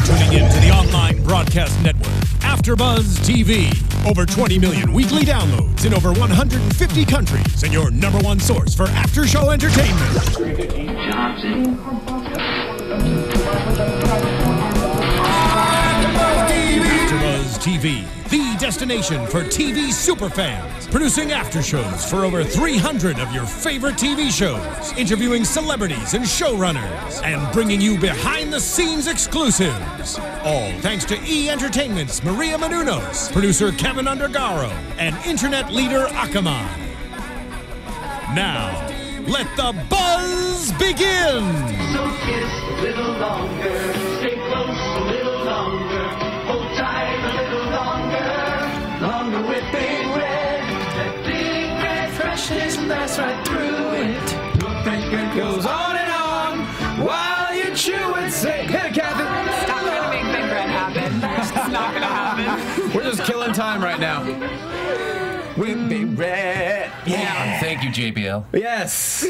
tuning in to the online broadcast network, AFTERBUZZ TV. Over 20 million weekly downloads in over 150 countries, and your #1 source for after-show entertainment. AFTERBUZZ TV, the destination for TV superfans, producing after-shows for over 300 of your favorite TV shows, interviewing celebrities and showrunners, and bringing you behind-the-scenes exclusives. All thanks to E! Entertainment's Maria Menounos, producer Kevin Undergaro, and internet leader Akamai. Now, let the buzz begin! So kiss a little longer, stay close a little longer, hold tight a little longer, longer with Big Red. That Big Red freshness lasts right through it. Your Big Red goes on and on while you chew and say, "Hey, Cathy." Stop trying to make Big Red happen. It's not gonna happen. We're just killing time right now. With Big Red. Yeah. Thank you, JBL. Yes.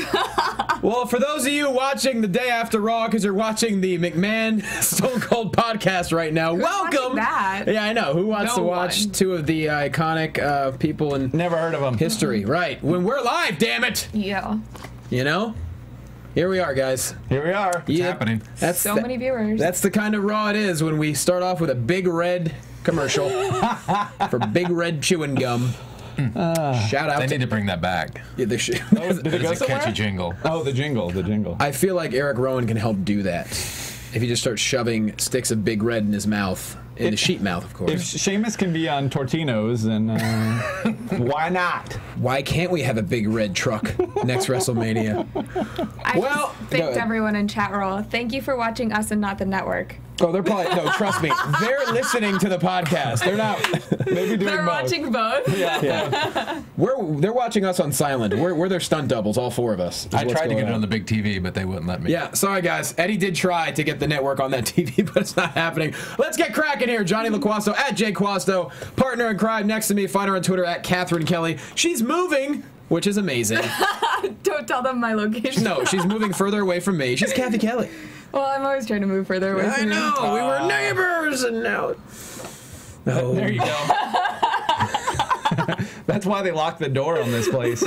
Well, for those of you watching the day after Raw, because you're watching the McMahon Stone Cold podcast right now, welcome. That? Yeah, I know. Who wants to watch one. two of the iconic people in Never heard of them. history? Right. When we're live, damn it. Yeah. You know? Here we are, guys. Here we are. It's happening. That's So many viewers. That's the kind of Raw it is when we start off with a Big Red commercial for Big Red chewing gum. Shout out They to need to bring that back. yeah, they should. Did it It's go a somewhere? catchy jingle. Oh, the jingle, the jingle. I feel like Eric Rowan can help do that. If he just starts shoving sticks of Big Red in his mouth, in the sheep mouth, of course. If Sheamus can be on Tortino's, then why not? Why can't we have a Big Red truck next WrestleMania? I Well, just go thanked ahead. everyone in chat roll. Thank you for watching us and not the network. Oh, they're probably no. Trust me, they're listening to the podcast. They're not. Maybe doing They're both. watching both. Yeah. They're watching us on silent. We're their stunt doubles, all four of us. is I what's tried to going get it on the big TV, but they wouldn't let me. Yeah, sorry guys. Eddie did try to get the network on that TV, but it's not happening. Let's get cracking here. Jonny Loquasto at JQuasto, partner in crime next to me. Find her on Twitter at Catherine Kelley. She's moving, which is amazing. Don't tell them my location. No, she's moving further away from me. She's Cathy Kelley. Well, I'm always trying to move further away I from you. know. We were neighbors, and now. Oh. There you go. That's why they locked the door on this place.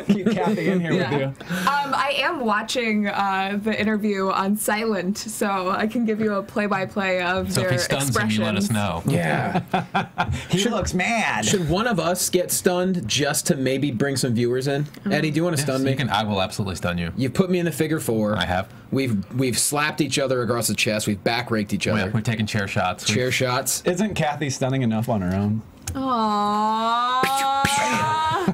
Keep Cathy in here with you. I am watching the interview on silent, so I can give you a play-by-play of So their if he stuns him, expressions. you let us know. Yeah. He looks mad. Should one of us get stunned just to maybe bring some viewers in? Eddie, do you want to stun me? I will absolutely stun you. You've put me in the figure four. I have. We've slapped each other across the chest. We've back raked each other. We're taking chair shots. Chair shots. Isn't Cathy stunning enough on her own? Aww.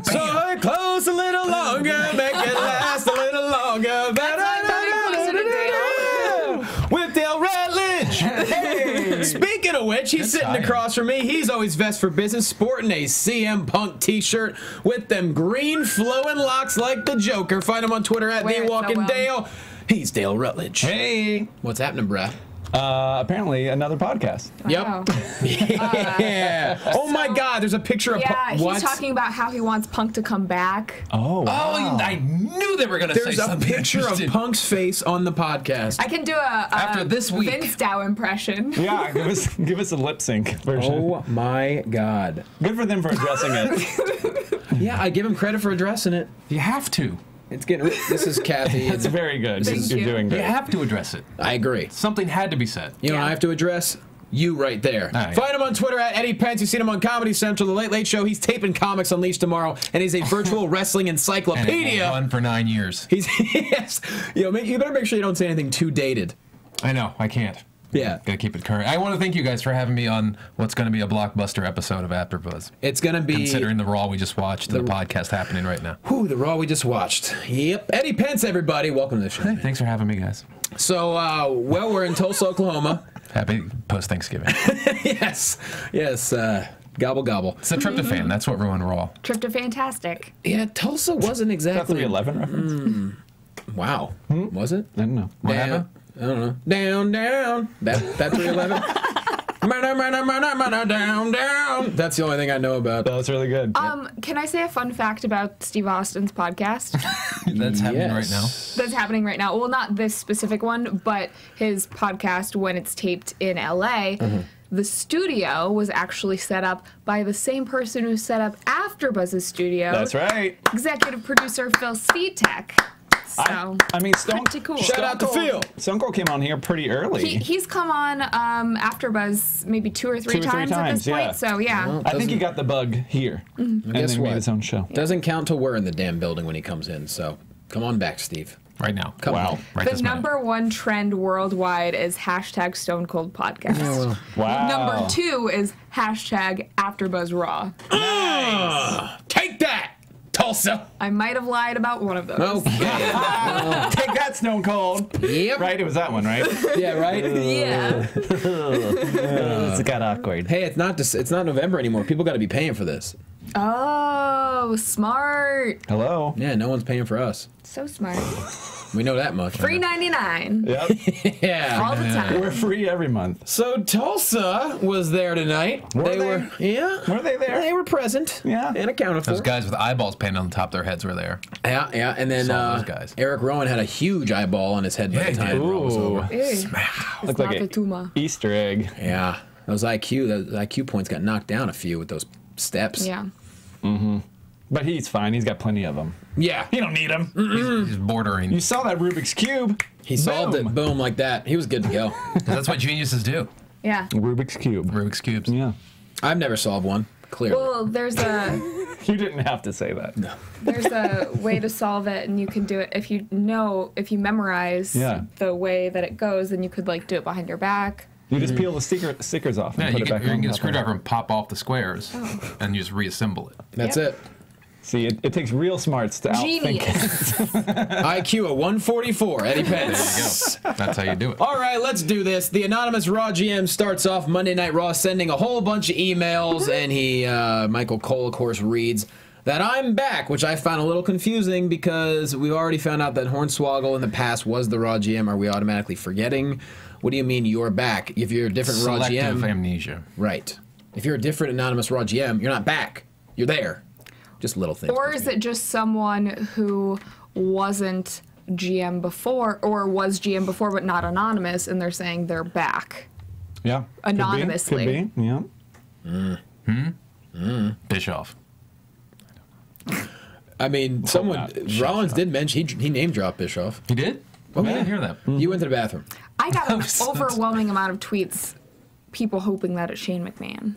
So close a little longer, make it last a little longer. With Dale Rutledge. Hey. Speaking of which, he's sitting across from me. He's always vest for business, sporting a CM Punk t-shirt with them green flowing locks like the Joker. Find him on Twitter at Wear it so TheWalking well. Dale. He's Dale Rutledge. Hey. What's happening, bruh? Apparently another podcast. Wow. Yep. Yeah. Oh my God, there's a picture of Yeah, Punk. he's talking about how he wants Punk to come back. Oh, wow. Oh, I knew they were going to say There's a something picture of interesting. Punk's face on the podcast. I can do a After this week. Vince Dow impression. Yeah, give us a lip sync version. Oh my God. Good for them for addressing it. Yeah, I give him credit for addressing it. You have to. It's getting. This is Cathy. It's very good. Thank You're you. doing You great. have to address it. I agree. Something had to be said. You know what Yeah. I have to address? You right there. All right. Find him on Twitter at Eddie Pence. You've seen him on Comedy Central, The Late Late Show. He's taping Comics Unleashed tomorrow, and he's a virtual wrestling And it encyclopedia. will run for 9 years. He's yes. You better make sure you don't say anything too dated. I know. I can't. Yeah. Gotta keep it current. I want to thank you guys for having me on what's going to be a blockbuster episode of AfterBuzz. It's gonna be Considering the Raw we just watched and the podcast happening right now. whew, the Raw we just watched. Yep. Eddie Pence, everybody. Welcome to the show. Thanks for having me, guys. So, well, we're in Tulsa, Oklahoma. Happy post-Thanksgiving. Yes. Yes. Gobble gobble. It's a tryptophan. That's what ruined Raw. Trip to Fantastic. Yeah, Tulsa wasn't Is that exactly. 311 reference? Wow. Was it? I don't know. What Down- happened? I don't know. Down, down. That 311. Down, down. That's the only thing I know about. That was really good. Can I say a fun fact about Steve Austin's podcast? That's happening right now. That's happening right now. Well, not this specific one, but his podcast when it's taped in LA. The studio was actually set up by the same person who set up AfterBuzz's studio. That's right. Executive producer Phil Svitek. So, I mean, pretty cool. Shout out to Phil. Stone Cold came on here pretty early. He's come on AfterBuzz maybe two or three times at this point. So yeah. I think he got the bug here, and Guess then what? made his own show. Doesn't count till we're in the damn building when he comes in. So come on back, Steve. Right now. Come on. Right The this minute. #1 trend worldwide is hashtag Stone Cold Podcast. Wow. #2 is hashtag AfterBuzz Raw. Take that, Tulsa. I might have lied about one of those. Okay. Take that, Stone Cold. Yep. Right, it was that one, right? Yeah, right. Yeah. It got awkward. Hey, it's not November anymore. People got to be paying for this. Oh, smart. Hello. Yeah, no one's paying for us. So smart. We know that much. Free 99 Yep. Yeah. all the time. We're free every month. So Tulsa was there tonight. Were they? Were yeah. Were they there? They were present. Yeah. And accounted for. Those guys with eyeballs painted on the top of their heads were there. Yeah, yeah. And then Saw those guys. Eric Rowan had a huge eyeball on his head by Yeah, the he time did. Raw was over. Ew. It's Looked not like a an tumor. Easter egg. Yeah. Those IQ points got knocked down a few with those steps. Yeah. But he's fine. He's got plenty of them. Yeah. You don't need them. He's bordering. You saw that Rubik's Cube. He solved it. Boom, like that. He was good to go. 'Cause that's what geniuses do. Yeah. Rubik's Cube. Rubik's Cubes. Yeah. I've never solved one. Clearly. Well, there's a You didn't have to say that. No. there's a way to solve it, and you can do it if you memorize the way that it goes, then you could like do it behind your back. You just peel the stickers off and Yeah, put you it back can on. get a top of screwdriver it. and pop off the squares, and you just reassemble it. That's Yep. it. See, it takes real smarts to outthink it. Genius. IQ at 144, Eddie Pence. There you go. That's how you do it. All right, let's do this. The anonymous Raw GM starts off Monday Night Raw sending a whole bunch of emails, and Michael Cole, of course, reads that I'm back, which I found a little confusing because we already found out that Hornswoggle in the past was the Raw GM. Are we automatically forgetting? What do you mean you're back? If you're a different Raw Selective GM, amnesia. right? If you're a different anonymous Raw GM, you're not back. You're there. Just little things. Or is it just someone who wasn't GM before, or was GM before but not anonymous, and they're saying they're back? Yeah. Anonymously. Could be. Yeah. Bischoff. I mean, someone Rollins did mention he name dropped Bischoff. He did? Oh, I didn't hear that. You went to the bathroom. I got an overwhelming amount of tweets, people hoping that it's Shane McMahon.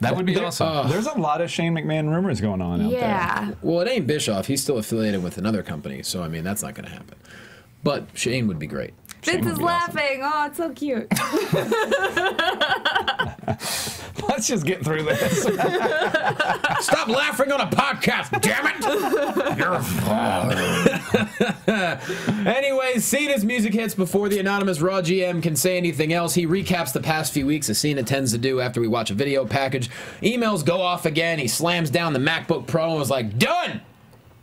That would be awesome. There's a lot of Shane McMahon rumors going on out there. Yeah. Well, it ain't Bischoff. He's still affiliated with another company, so I mean that's not going to happen. But Shane would be great. Vince is laughing. Oh, it's so cute. Let's just get through this. Stop laughing on a podcast, damn it! Anyways, Cena's music hits before the anonymous Raw GM can say anything else. He recaps the past few weeks, as Cena tends to do after we watch a video package. Emails go off again. He slams down the MacBook Pro and was like, done!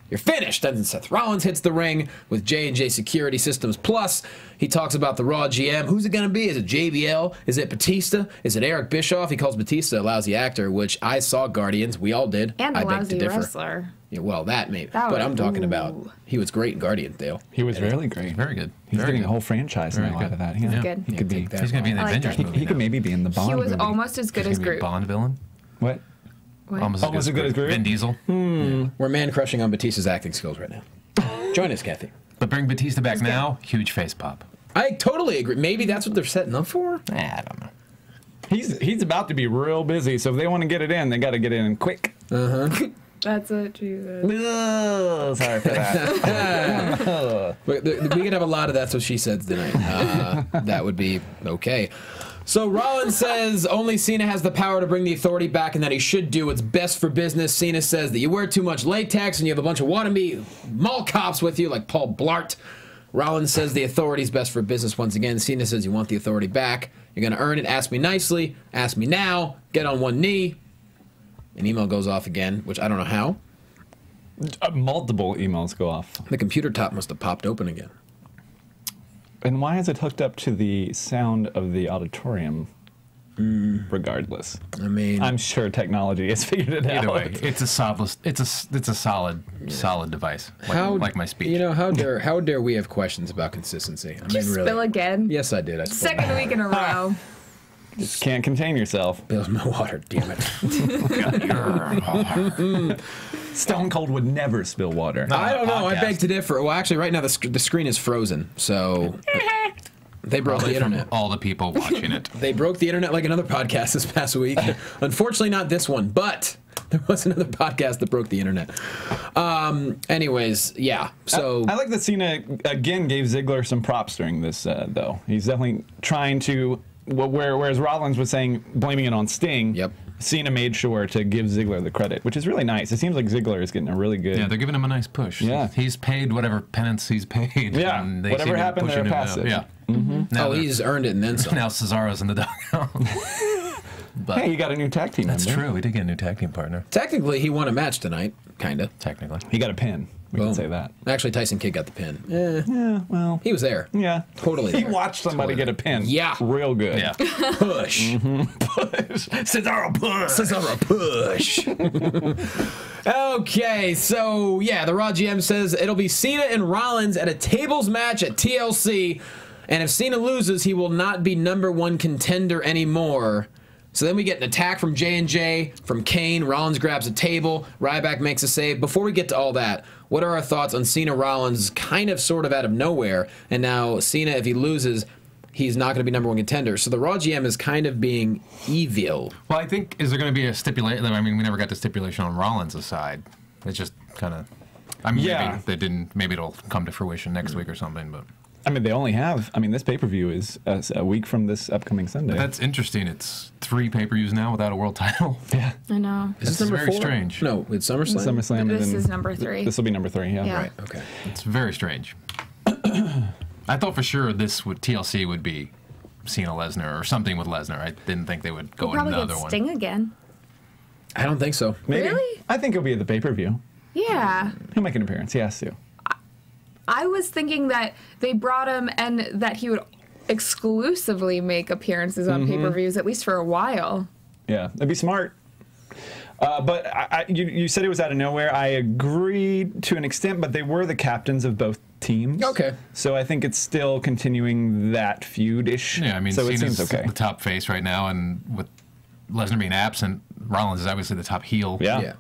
You're finished. Then Seth Rollins hits the ring with J&J Security Systems Plus. He talks about the Raw GM. Who's it going to be? Is it JBL? Is it Batista? Is it Eric Bischoff? He calls Batista a lousy actor, which I saw Guardians. We all did. And a I beg to lousy differ. wrestler. Yeah, well, that maybe. That But was- I'm talking about ooh. he was great in Guardians, Dale. He was really great. Very good. He's Very getting good. a whole franchise Very now good. out of that. Yeah. Good. He could be. take that. He's going to be in the I like Avengers that. movie He could now. maybe be in the Bond He was movie. almost as good He's as gonna be a Groot. Bond villain. What? What? Almost Almost as good as Groot? Vin Diesel. We're man crushing on Batista's acting skills right now. Join us, Kathy. But bring Batista back now, huge face pop. I totally agree. Maybe that's what they're setting up for. I don't know. He's about to be real busy, so if they want to get it in, they got to get it in quick. That's what Jesus. Oh, sorry for that. We could have a lot of that's what she said tonight. That would be okay. So Rollins says only Cena has the power to bring the authority back and that he should do what's best for business. Cena says that you wear too much latex and you have a bunch of wannabe mall cops with you like Paul Blart. Rollins says the authority's best for business once again. Cena says you want the authority back. You're going to earn it. Ask me nicely. Ask me now. Get on one knee. An email goes off again, which I don't know how. Multiple emails go off. The computer top must have popped open again. And why is it hooked up to the sound of the auditorium? regardless. I mean, I'm sure technology has figured it Either out. way, it's a solid device. Like my speech. You know, how dare we have questions about consistency? I Did you mean, really. spill again? Yes, I did. I spilled. Second week in a row. Just can't contain yourself. Spilled my water, damn it. Stone Cold would never spill water. I don't know. I beg to differ. Well, actually, right now the screen is frozen, so they broke the internet. All the people watching it. They broke the internet like another podcast this past week. Unfortunately, not this one, but there was another podcast that broke the internet. Anyways, yeah. So I like that Cena again gave Ziggler some props during this, though. He's definitely trying to. Whereas Rollins was saying blaming it on Sting. Yep. Cena made sure to give Ziggler the credit, which is really nice. It seems like Ziggler is getting a really good. Yeah, they're giving him a nice push. Yeah. He's paid whatever penance he's paid. Yeah, and they whatever seem to be happened, pushing they're him out. passive. Yeah. Now he's earned it and then some. now Cesaro's in the dugout. But Hey, you got a new tag team that's member. true. We did get a new tag team partner. Technically, he won a match tonight, kind of. Technically. He got a pin. We can say that. Actually, Tyson Kidd got the pin. Yeah, well. He was there. Yeah. Totally He there. watched somebody get a pin. Yeah. Real good. Yeah. Push. Push. Cesaro push. Cesaro push. Okay, so yeah, the Raw GM says it'll be Cena and Rollins at a tables match at TLC, and if Cena loses, he will not be #1 contender anymore. So then we get an attack from J&J, from Kane. Rollins grabs a table. Ryback makes a save. Before we get to all that, what are our thoughts on Cena Rollins kind of sort of out of nowhere? And now Cena, if he loses, he's not going to be #1 contender. So the Raw GM is kind of being evil. Well, I think, is there going to be a stipulation? I mean, we never got the stipulation on Rollins' side. It's just kind of, I mean, Yeah. maybe they didn't, maybe it'll come to fruition next week or something, but. I mean, they only have. I mean, this pay-per-view is a week from this upcoming Sunday. That's interesting. It's 3 pay-per-views now without a world title. yeah. I know. Is this It's number very 4? strange. No, it's SummerSlam. SummerSlam. and This then is number 3. This will be number 3. Yeah. Yeah. Right, okay. It's very strange. I thought for sure TLC would be Cena Lesnar or something with Lesnar. I didn't think they would go We'll probably another get one. Sting again. I don't think so. Maybe. Really? I think he'll be at the pay-per-view. Yeah. He'll make an appearance. He has to. I was thinking that they brought him and that he would exclusively make appearances on pay-per-views, at least for a while. Yeah, that'd be smart. But you said it was out of nowhere. I agree to an extent, but they were the captains of both teams. Okay. So I think it's still continuing that feud-ish. Yeah, I mean, so it Cena's seems okay. the top face right now, and with Lesnar being absent, Rollins is obviously the top heel. Yeah. Yeah.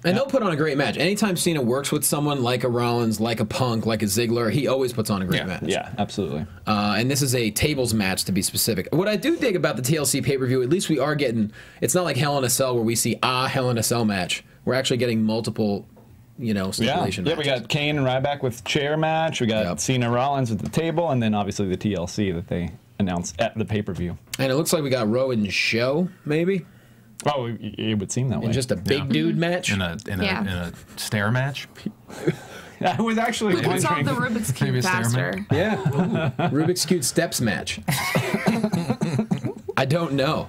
And they'll put on a great match. Anytime Cena works with someone like a Rollins, like a Punk, like a Ziggler, he always puts on a great match. Yeah, absolutely. And this is a tables match, to be specific. What I do dig about the TLC pay-per-view, at least we are getting, it's not like Hell in a Cell where we see a Hell in a Cell match. We're actually getting multiple, stipulation Yeah, we matches. got Kane and Ryback with chair match. We got Cena Rollins with the table, and then obviously the TLC that they announced at the pay-per-view. And it looks like we got Rowan show, maybe? Oh, it would seem that way. And just a big dude match? In a stair match. I was actually We can solve the Rubik's Maybe Cube a stairman. faster. Yeah. Rubik's Cube Steps match. I don't know.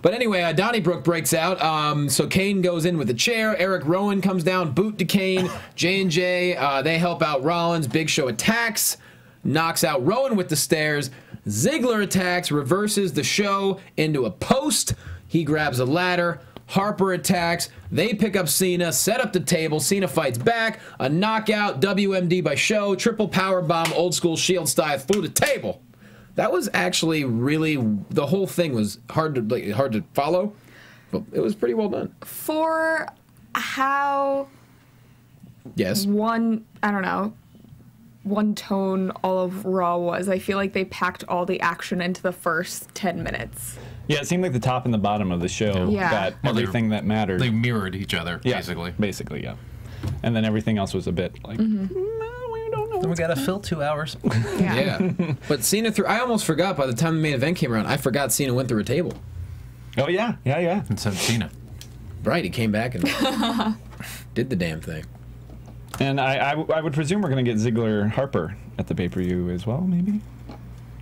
But anyway, Donnybrook breaks out. So Kane goes in with the chair. Eric Rowan comes down, boot to Kane. J&J, they help out Rollins. Big Show attacks, knocks out Rowan with the stairs. Ziggler attacks, reverses the Show into a post. He grabs a ladder. Harper attacks. They pick up Cena, set up the table. Cena fights back. A knockout, WMD by Show. Triple power bomb, old school Shield style through the table. That was actually really, the whole thing was hard to follow, but it was pretty well done. For how Yes. one tone all of Raw was, I feel like they packed all the action into the first 10 minutes. Yeah, it seemed like the top and the bottom of the show Yeah. got Well, everything that mattered. They mirrored each other, Yeah, basically. Basically, yeah. And then everything else was a bit like, no, we don't know. Then we got to fill 2 hours. Yeah. But Cena I almost forgot by the time the main event came around, I forgot Cena went through a table. Oh, yeah. And so Cena. Right, he came back and did the damn thing. And I would presume we're going to get Ziggler Harper at the pay-per-view as well, maybe?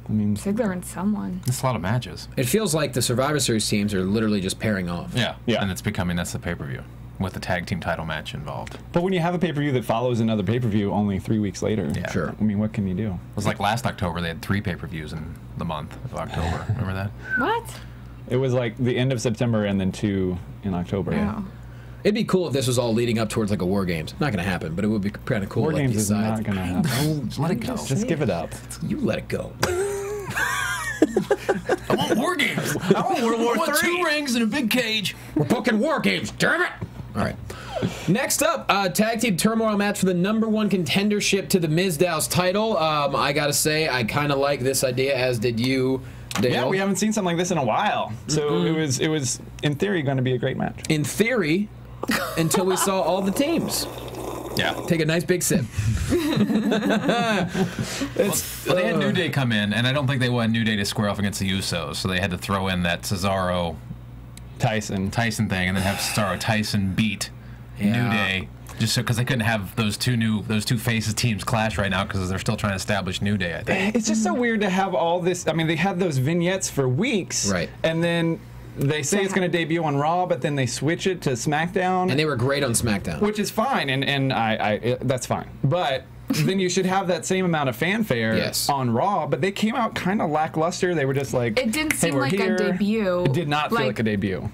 I mean, Ziggler and someone. It's a lot of matches. It feels like the Survivor Series teams are literally just pairing off. Yeah. Yeah. And that's the pay-per-view with the tag team title match involved. but when you have a pay-per-view that follows another pay-per-view only 3 weeks later, Yeah. Sure. I mean, what can you do? It was like last October, they had 3 pay-per-views in the month of October. Remember that? What? It was like the end of September and then 2 in October. Wow. It'd be cool if this was all leading up towards like a War Games. Not gonna happen, but it would be kind of cool. War like Games these is sides. not going to happen. Let it go. Just give it up. You let it go. I want War Games. I want World War III. 2 rings and a big cage. We're booking War Games, damn it! All right. Next up, tag team turmoil match for the #1 contendership to the Mizdows title. I gotta say, I kind of like this idea, as did you, Dale. Yeah, we haven't seen something like this in a while. So it was in theory going to be a great match. In theory, until we saw all the teams. Yeah. Take a nice big sip. Well, they had New Day come in, and I don't think they wanted New Day to square off against the Usos, so they had to throw in that Cesaro Tyson thing, and then have Cesaro Tyson beat New Day, just so because they couldn't have those two faces teams clash right now because they're still trying to establish New Day. I think it's just so weird to have all this. I mean, they had those vignettes for weeks, right? And then they say it's going to debut on Raw, but then they switch it to SmackDown, and they were great on SmackDown, which is fine, and that's fine, but. Then you should have that same amount of fanfare on Raw, but they came out kind of lackluster. They were just like, it didn't seem like a debut. It did not feel like a debut.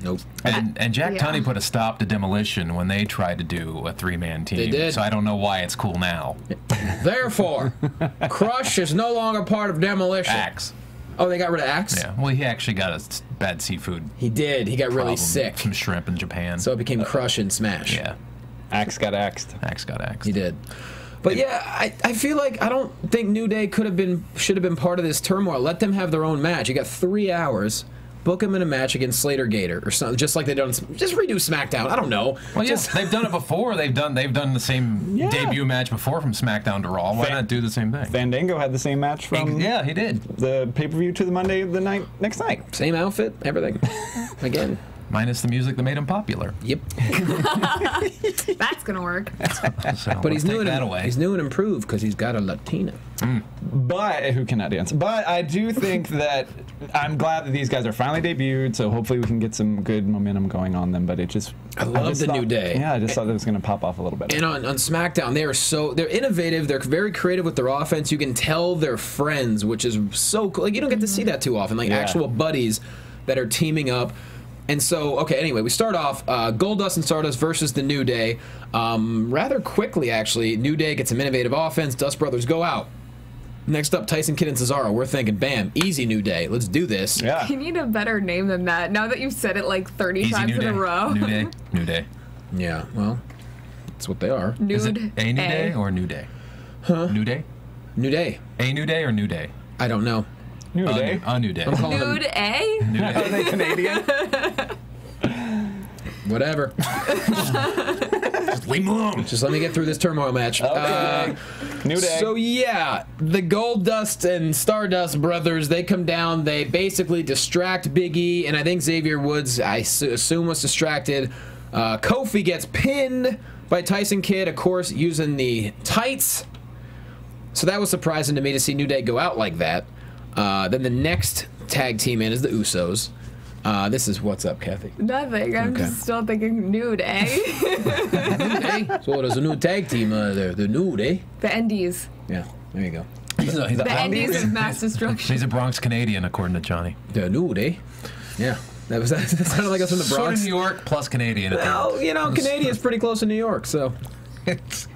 Nope. And Jack Tunney put a stop to Demolition when they tried to do a 3-man team. They did. So I don't know why it's cool now. Therefore, Crush is no longer part of Demolition. Axe. Oh, they got rid of Axe? Yeah. Well, he actually got a bad seafood. He did. He got really sick. Some shrimp in Japan. So it became Crush and Smash. Yeah. Axe got axed. Axe got axed. He did. But yeah, I feel like I don't think New Day should have been part of this turmoil. Let them have their own match. You got 3 hours. Book them in a match against Slater Gator or something, just like they done. Just redo SmackDown. I don't know. Well, yes, they've done it before. They've done the same debut match before from SmackDown to Raw. Why not do the same thing? Fandango had the same match from he did the pay-per-view to the Monday of the next night. Same outfit, everything. Again. Minus the music that made him popular. Yep. That's gonna work. So but he's new and improved because he's got a Latina. But who cannot dance? But I do think that I'm glad that these guys are finally debuted. So hopefully we can get some good momentum going on them. But I love the New Day. Yeah, I just thought it was going to pop off a little bit. And on SmackDown, they're innovative. They're very creative with their offense. You can tell they're friends, which is so cool. Like you don't get to see that too often. Like actual buddies that are teaming up. And so, okay, anyway, we start off Goldust and Stardust versus the New Day. Rather quickly, actually, New Day gets some innovative offense. Dust Brothers go out. Next up, Tyson Kidd and Cesaro. We're thinking, bam, easy New Day. Let's do this. Yeah. You need a better name than that. Now that you've said it like 30 times in a row. New Day. New Day. Yeah, well, that's what they are. Is it a New Day or New Day? Huh? New Day? New Day. A New Day or New Day? I don't know. New Day? A New Day. Nude A? New Day. Are they Canadian? Whatever. Just leave him alone. Just let me get through this turmoil match. Okay. New Day. So yeah, the Goldust and Stardust brothers, they come down. They basically distract Big E, and I think Xavier Woods, I assume, was distracted. Kofi gets pinned by Tyson Kidd, of course, using the tights. So that was surprising to me to see New Day go out like that. Then the next tag team in is the Usos. This is what's up, Cathy? Nothing. I'm just still thinking nude, eh? So there's a new tag team there. The Nude, eh? The Endies. Yeah, there you go. The Endies of mass destruction. He's a Bronx Canadian, according to Johnny. The Nude, eh? Yeah. That sounded like us from the Bronx. Sort of New York plus Canadian. Well, you know, Canadian's pretty close to New York, so. Yes,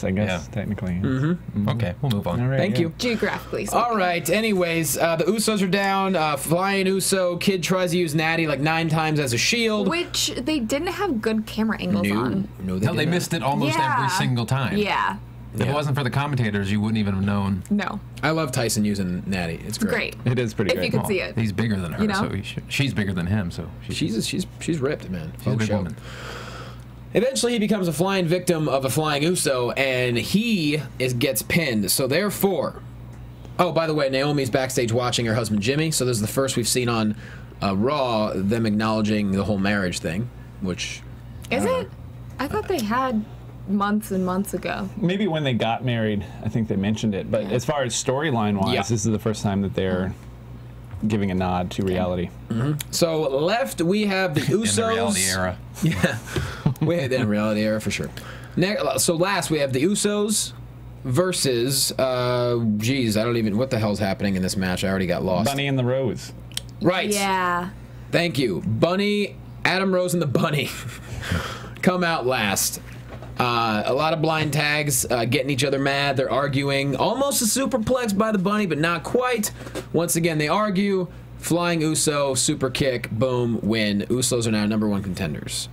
I guess, technically. Mm-hmm. Okay, we'll move on. Right, Thank you. Geographically speaking. All right, anyways, the Usos are down. Flying Uso. Kid tries to use Natty like 9 times as a shield. Which they didn't have good camera angles on. No, They missed it almost every single time. Yeah. If it wasn't for the commentators, you wouldn't even have known. No. I love Tyson using Natty. It's great. It is pretty If great. you could see it. He's bigger than her, You know? so she's bigger than him, so She's ripped, man. she's a big show. woman. Eventually, he becomes a flying victim of a flying Uso, and he gets pinned. So therefore, oh, by the way, Naomi's backstage watching her husband Jimmy. So this is the first we've seen on Raw them acknowledging the whole marriage thing, which Is it? I thought they had months and months ago. Maybe when they got married, I think they mentioned it. But as far as storyline-wise, this is the first time that they're giving a nod to reality. So left we have the Usos. In the reality era. Yeah, we had that in reality era for sure. So last we have the Usos versus, geez, I don't even, what the hell's happening in this match? I already got lost. Bunny and the Rose. Right. Yeah. Thank you. Bunny, Adam Rose and the Bunny come out last. A lot of blind tags, getting each other mad. They're arguing. Almost a superplex by the Bunny, but not quite. Once again, they argue. Flying Uso, super kick, boom, win. Usos are now #1 contenders.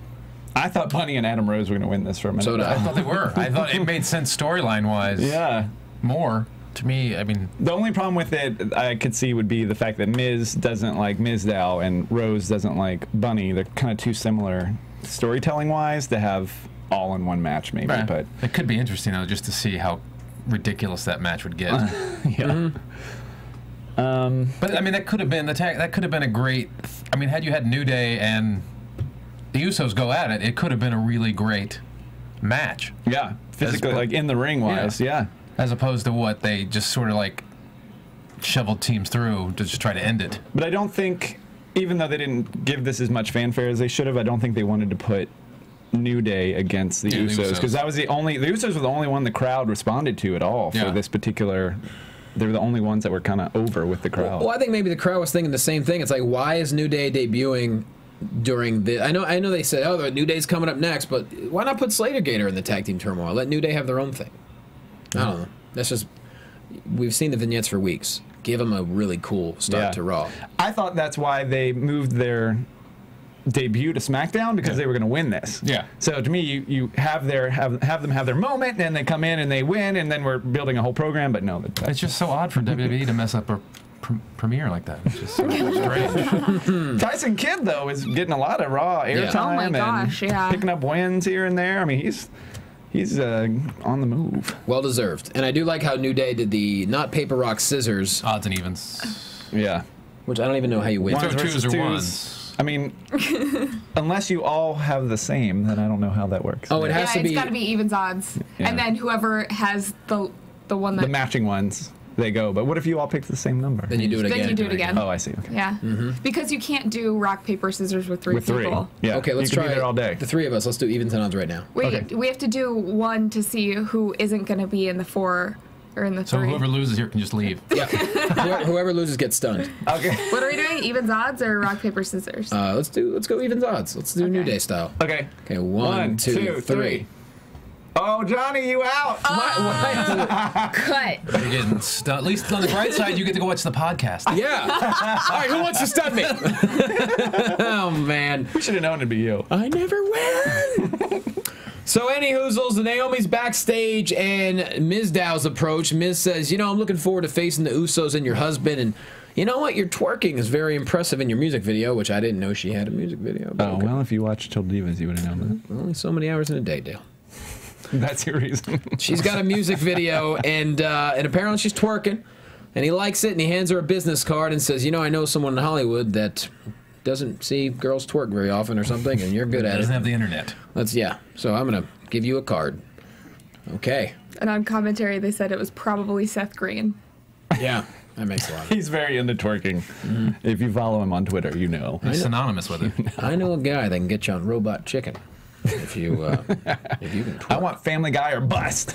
I thought Bunny and Adam Rose were going to win this for a minute. So did I thought they were. I thought it made sense storyline-wise. Yeah. More. To me, I mean... The only problem with it I could see would be the fact that Miz doesn't like Mizdow and Rose doesn't like Bunny. They're kind of too similar storytelling-wise to have all in one match, maybe. Right. But it could be interesting, though, just to see how ridiculous that match would get. yeah. But, I mean, that could have been that could have been a great... I mean, had you had New Day and the Usos go at it, it could have been a really great match. Yeah. Physically, like in the ring-wise, yeah. As opposed to what they just sort of like shoveled teams through to just try to end it. But I don't think, even though they didn't give this as much fanfare as they should have, I don't think they wanted to put New Day against the Usos, because that was the Usos were the only one the crowd responded to at all for this particular. They were the only ones that were kind of over with the crowd. Well, I think maybe the crowd was thinking the same thing. It's like, why is New Day debuting during the... I know they said, oh, the New Day's coming up next, but why not put Slater Gator in the tag team turmoil? Let New Day have their own thing. I don't know. That's just... We've seen the vignettes for weeks. Give them a really cool start to Raw. I thought that's why they moved their debut to SmackDown, because they were going to win this. Yeah. So to me, you have them have their moment, and they come in and they win, and then we're building a whole program. But no, it's just so odd for WWE to mess up a premiere like that. It's just so strange. Tyson Kidd though is getting a lot of Raw airtime and picking up wins here and there. I mean, he's on the move. Well deserved. And I do like how New Day did the not paper, rock, scissors. Odds and evens. Yeah. Which I don't even know how you win. Ones versus twos or ones. I mean, unless you all have the same, then I don't know how that works. Oh, it has to be. It's got to be evens odds, and then whoever has the one that the matching ones, they go. But what if you all pick the same number? Then you do it again. Then you do it again. Oh, I see. Okay. Yeah, because you can't do rock paper scissors with three people. Yeah. Okay, let's you can try be there all day. The three of us. Let's do evens and odds right now. We have to do one to see who isn't going to be in the 4 or in the 3. So whoever loses here can just leave. Yeah. whoever loses gets stunned. Okay. What are we doing? Evens odds or rock paper scissors? Let's go evens odds. Let's do New Day style. Okay. Okay. One, two, three. Oh, Johnny, you out. Cut. You're getting stunned. At least on the bright side, you get to go watch the podcast. Yeah. All right, who wants to stun me? Oh, man. We should have known it'd be you. I never win. So, any hoozles, Naomi's backstage and Ms. Dow's approach. Miz says, you know, I'm looking forward to facing the Usos and your husband. And you know what? Your twerking is very impressive in your music video, which I didn't know she had a music video. Oh, well, if you watched Till Divas, you would have known that. Only so many hours in a day, Dale. That's your reason. She's got a music video, and apparently she's twerking, and he likes it, and he hands her a business card and says, you know, I know someone in Hollywood that doesn't see girls twerk very often or something, and you're good at it. Doesn't have the internet. So I'm going to give you a card. Okay. And on commentary, they said it was probably Seth Green. Yeah, that makes a lot of sense. He's very into twerking. If you follow him on Twitter, you know. He's synonymous with it. I know a guy that can get you on Robot Chicken. If you can twerk. I want Family Guy or bust.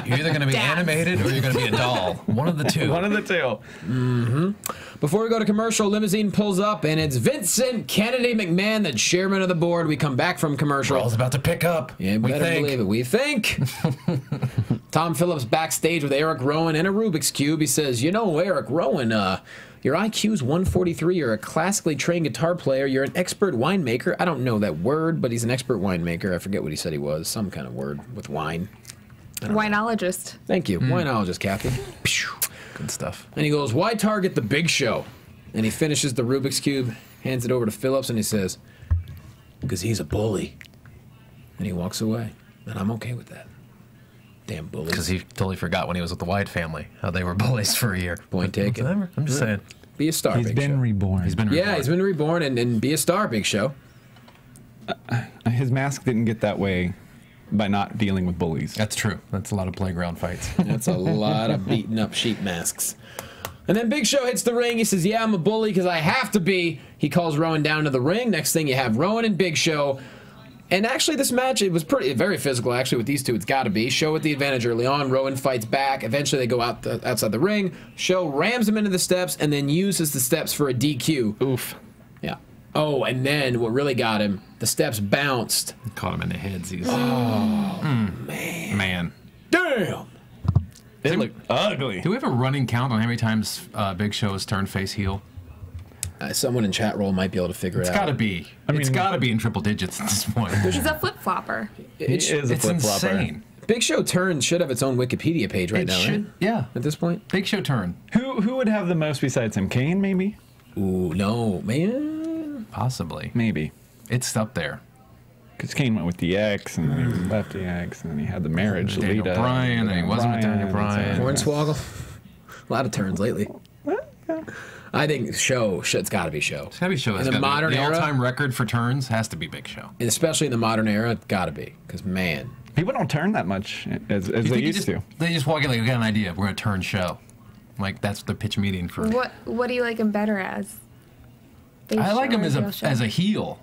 You're either going to be animated or you're going to be a doll. One of the two. One of the two. Before we go to commercial, limousine pulls up, and it's Vincent Kennedy McMahon, the chairman of the board. We come back from commercial. Raw's about to pick up. Yeah, we better believe it. We think. Tom Phillips backstage with Eric Rowan and a Rubik's Cube. He says, you know, Eric Rowan, your IQ's 143. You're a classically trained guitar player. You're an expert winemaker. I don't know that word, but he's an expert winemaker. I forget what he said he was. Some kind of word with wine. Winologist. Thank you. Winologist, Cathy. Good stuff. And he goes, why target the Big Show? And he finishes the Rubik's Cube, hands it over to Phillips, and he says, because he's a bully. And he walks away. And I'm okay with that. Damn bullies. Because he totally forgot when he was with the Wyatt family, how they were bullies for a year. Point taken. Whatever. I'm just saying. Be a star, He's Big been Show. reborn. He's been reborn. Yeah, he's been reborn, and be a star, Big Show. His mask didn't get that way by not dealing with bullies. That's true. That's a lot of playground fights. That's a lot of beaten up sheep masks. And then Big Show hits the ring. He says, yeah, I'm a bully because I have to be. He calls Rowan down to the ring. Next thing you have Rowan and Big Show And actually, this match, it was very physical, actually, with these two. It's got to be. Show with the advantage early on. Rowan fights back. Eventually, they go outside the ring. Show rams him into the steps and then uses the steps for a DQ. Oof. Yeah. Oh, and then what really got him, the steps bounced. Caught him in the head. Man. Damn! It looked ugly. Do we have a running count on how many times Big Show has turned face heel? Someone in chat roll might be able to figure it out. It's got to be. It's got to be in triple digits at this point. He's a flip-flopper. It's insane. Big Show turn should have its own Wikipedia page right now, right? Yeah. At this point? Big Show turn. Who would have the most besides him? Kane, maybe? Ooh, no, man. Possibly. Maybe. It's up there. Because Kane went with the X, and then he left the X, and then he had the marriage. Daniel Lita, Bryan, and he wasn't with Daniel Bryan. Hornswoggle. A lot of turns lately. I think it's got to be Show. It's got to be Show. In the modern the era, all-time record for turns has to be Big Show. and especially in the modern era, it's got to be. Because, man. People don't turn that much as they used to. They just walk in like, we got an idea. We're going to turn Show. Like, that's the pitch meeting for... What do you like him better as? I like him as a heel.